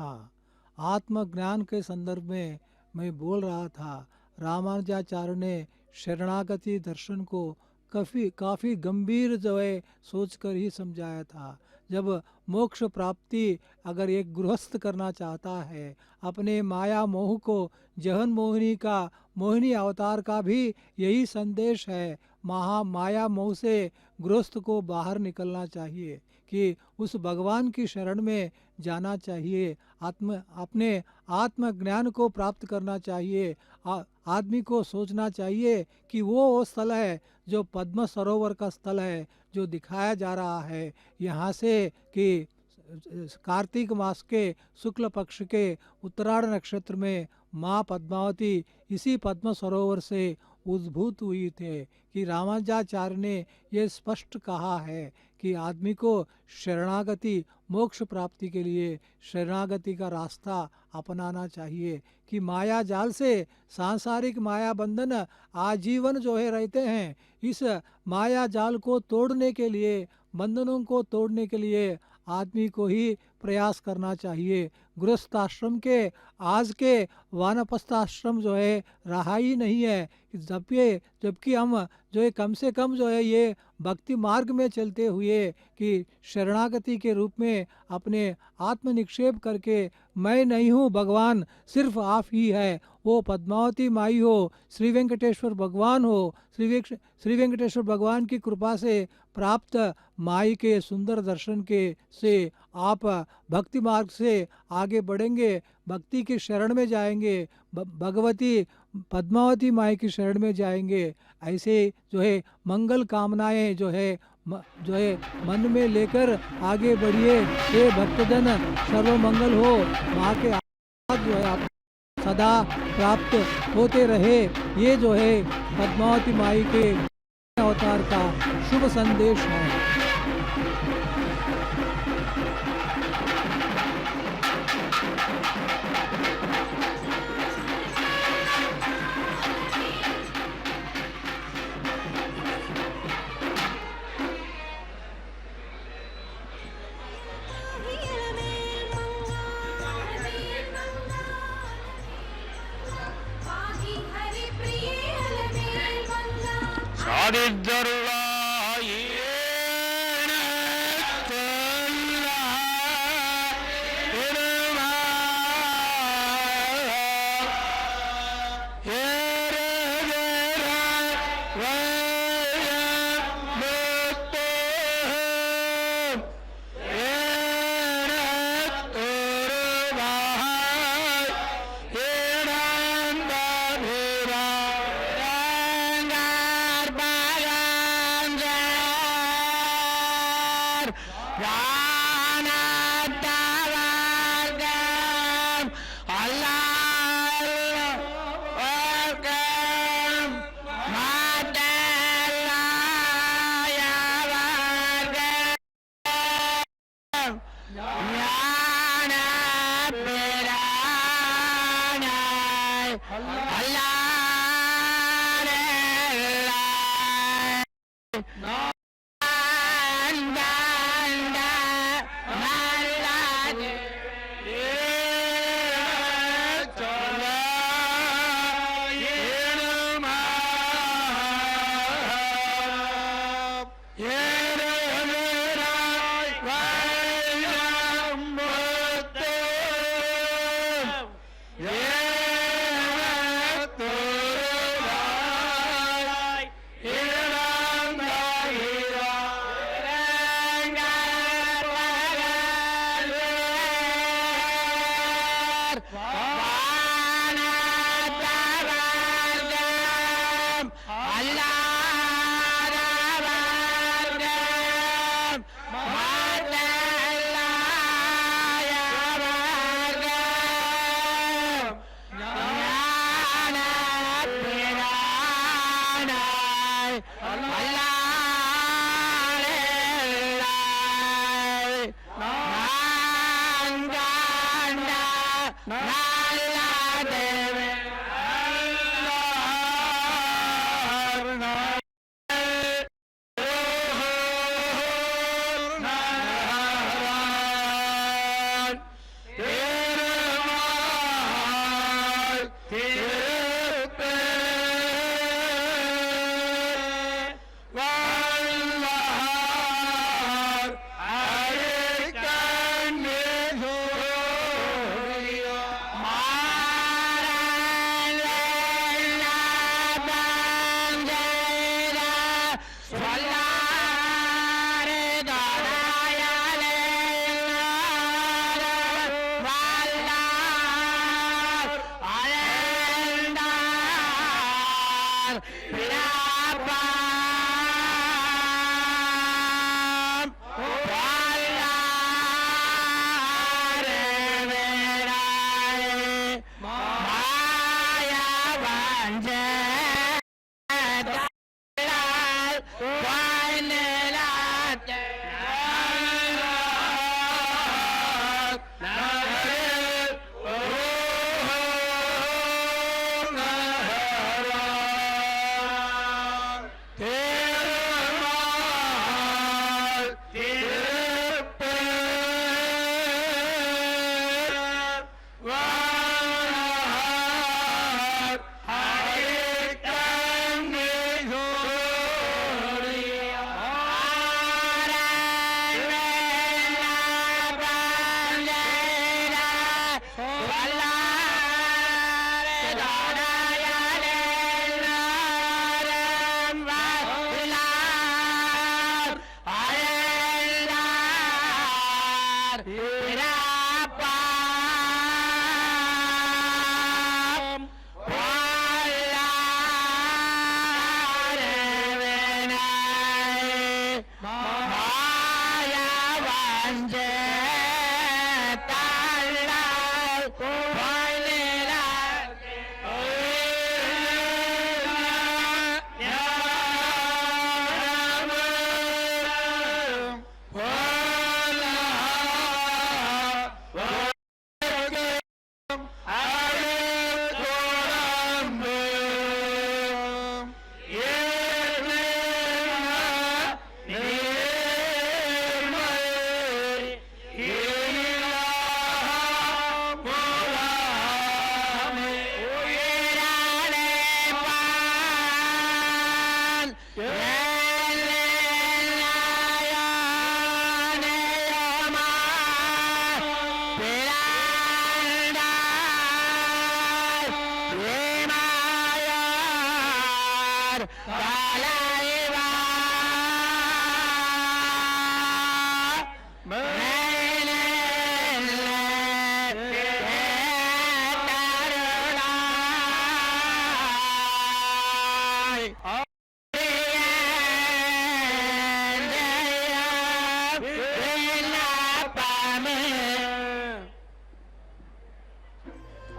आत्मज्ञान के संदर्भ में मैं बोल रहा था, रामानुजाचार्य ने शरणागति दर्शन को काफ़ी गंभीर जो है सोचकर ही समझाया था। जब मोक्ष प्राप्ति अगर एक गृहस्थ करना चाहता है, अपने माया मोह को, जहन मोहिनी अवतार का भी यही संदेश है। माया मोह से गृहस्थ को बाहर निकलना चाहिए कि उस भगवान की शरण में जाना चाहिए, अपने आत्मज्ञान को प्राप्त करना चाहिए। आदमी को सोचना चाहिए कि वो स्थल है जो पद्म सरोवर का स्थल है, जो दिखाया जा रहा है यहाँ से कि कार्तिक मास के शुक्ल पक्ष के उत्तरायण नक्षत्र में माँ पद्मावती इसी पद्म सरोवर से उद्भूत हुई थे। कि रामानुजाचार्य ने ये स्पष्ट कहा है कि आदमी को शरणागति, मोक्ष प्राप्ति के लिए शरणागति का रास्ता अपनाना चाहिए। कि माया जाल से, सांसारिक माया बंधन आजीवन जो है रहते हैं, इस माया जाल को तोड़ने के लिए, बंधनों को तोड़ने के लिए आदमी को ही प्रयास करना चाहिए। गृहस्थाश्रम के, आज के वानप्रस्थाश्रम जो है रहा ही नहीं है। जबकि हम जो है कम से कम जो है ये भक्ति मार्ग में चलते हुए कि शरणागति के रूप में अपने आत्म निक्षेप करके, मैं नहीं हूँ भगवान, सिर्फ आप ही है, वो पद्मावती माई हो, श्री वेंकटेश्वर भगवान हो, श्री वेंकटेश्वर भगवान की कृपा से प्राप्त माई के सुंदर दर्शन के से आप भक्ति मार्ग से आगे बढ़ेंगे, भक्ति की शरण में जाएंगे, भगवती पद्मावती माई की शरण में जाएंगे। ऐसे जो है मंगल कामनाएं जो है मन में लेकर आगे बढ़िए। हे भक्तजन सर्व मंगल हो, माँ के आशीर्वाद जो है आप सदा प्राप्त होते रहे। ये जो है पद्मावती माई के अवतार का शुभ संदेश है। ಆದಿದ್ದರುವ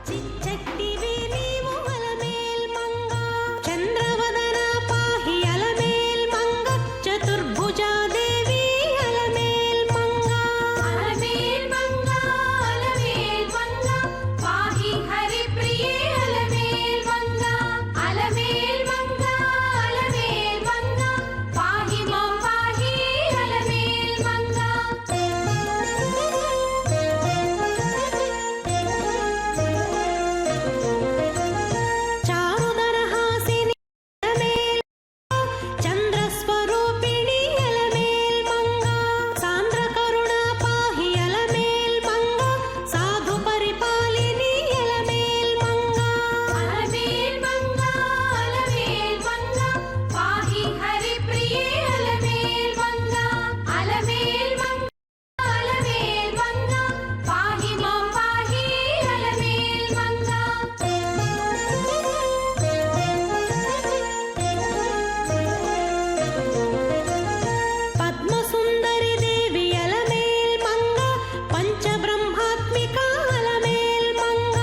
చిచ్చక్తివి నీవు అలమేల్ మంగ చంద్రవదన పాహి అలమేల్ మంగ చతుర్భుజాదేవి అలమేల్ మంగ అలమేల్ మంగ అలమేల్ మంగ పాహి హరిప్రియే అలమేల్ మంగ అలమేల్ మంగ అలమేల్ మంగ పాహి మాం పాహి అలమేల్ మంగ చారుదరహాసిని అలమేల్ చంద్రస్వరూపిణి అలమేల్ మంగ సాంద్ర కరుణ పాహి అలమేల్ మంగ సాధు పరిపాలిని అలమేల్ మంగ అలమేల్ మంగ అలమేల్ మంగ పాహి హరిప్రియే అలమేల్ మంగ అలమేల్ మంగ అలమేల్ మంగ పాహి మాం పాహి అలమేల్ మంగ పద్మసుందరి దేవి అలమేల్ మంగ పంచబ్రహ్మాత్మిక అలమేల్ మంగ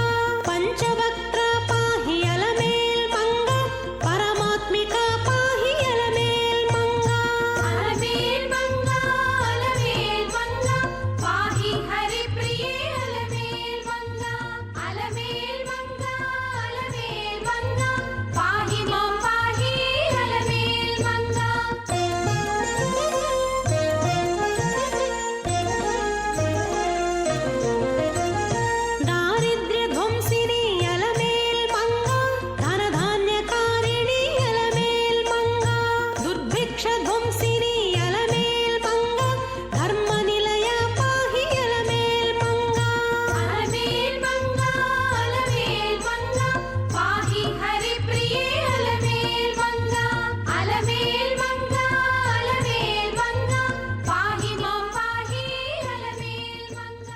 పంచవక్త్ర పాహి అలమేల్ మంగ పరమాత్మిక పాహి అలమేల్ మంగ అలమేల్ మంగ అలమేల్ మంగ పాహి హరిప్రియే అలమేల్ మంగ అలమేల్ మంగ అలమేల్ మంగ పాహి మాం పాహి అలమేల్ మంగ దారిద్ర్యధ్వంసిని అలమేల్ మంగ ధనధాన్యకారిణి అలమేల్ మంగ దుర్భిక్షధ్వంసిని అలమేల్ మంగ ధర్మ నిలయ పాహి అలమేల్ మంగ అలమేల్ మంగ అలమేల్ మంగ పాహి హరిప్రియే అలమేల్ మంగ అలమేల్ మంగ అలమేల్ మంగ పాహి మాం పాహి అలమేల్ మంగ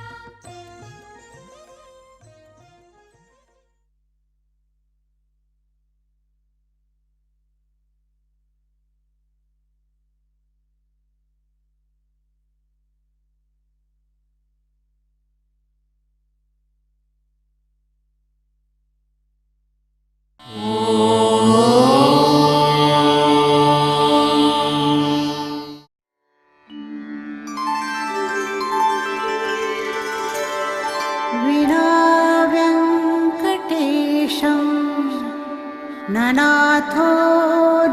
विना व्यङ्कटेशं ननाथो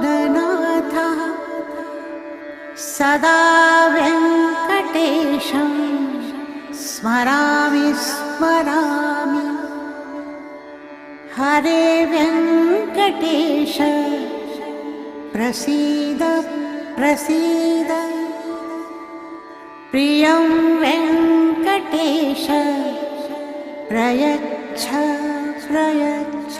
ननाथः सदा व्यङ्कटेशं स्मरामि स्मरामि हरे व्यङ्कटेश प्रसीद प्रसीद प्रियं वेङ्कटेश प्रयच्छ प्रयच्छ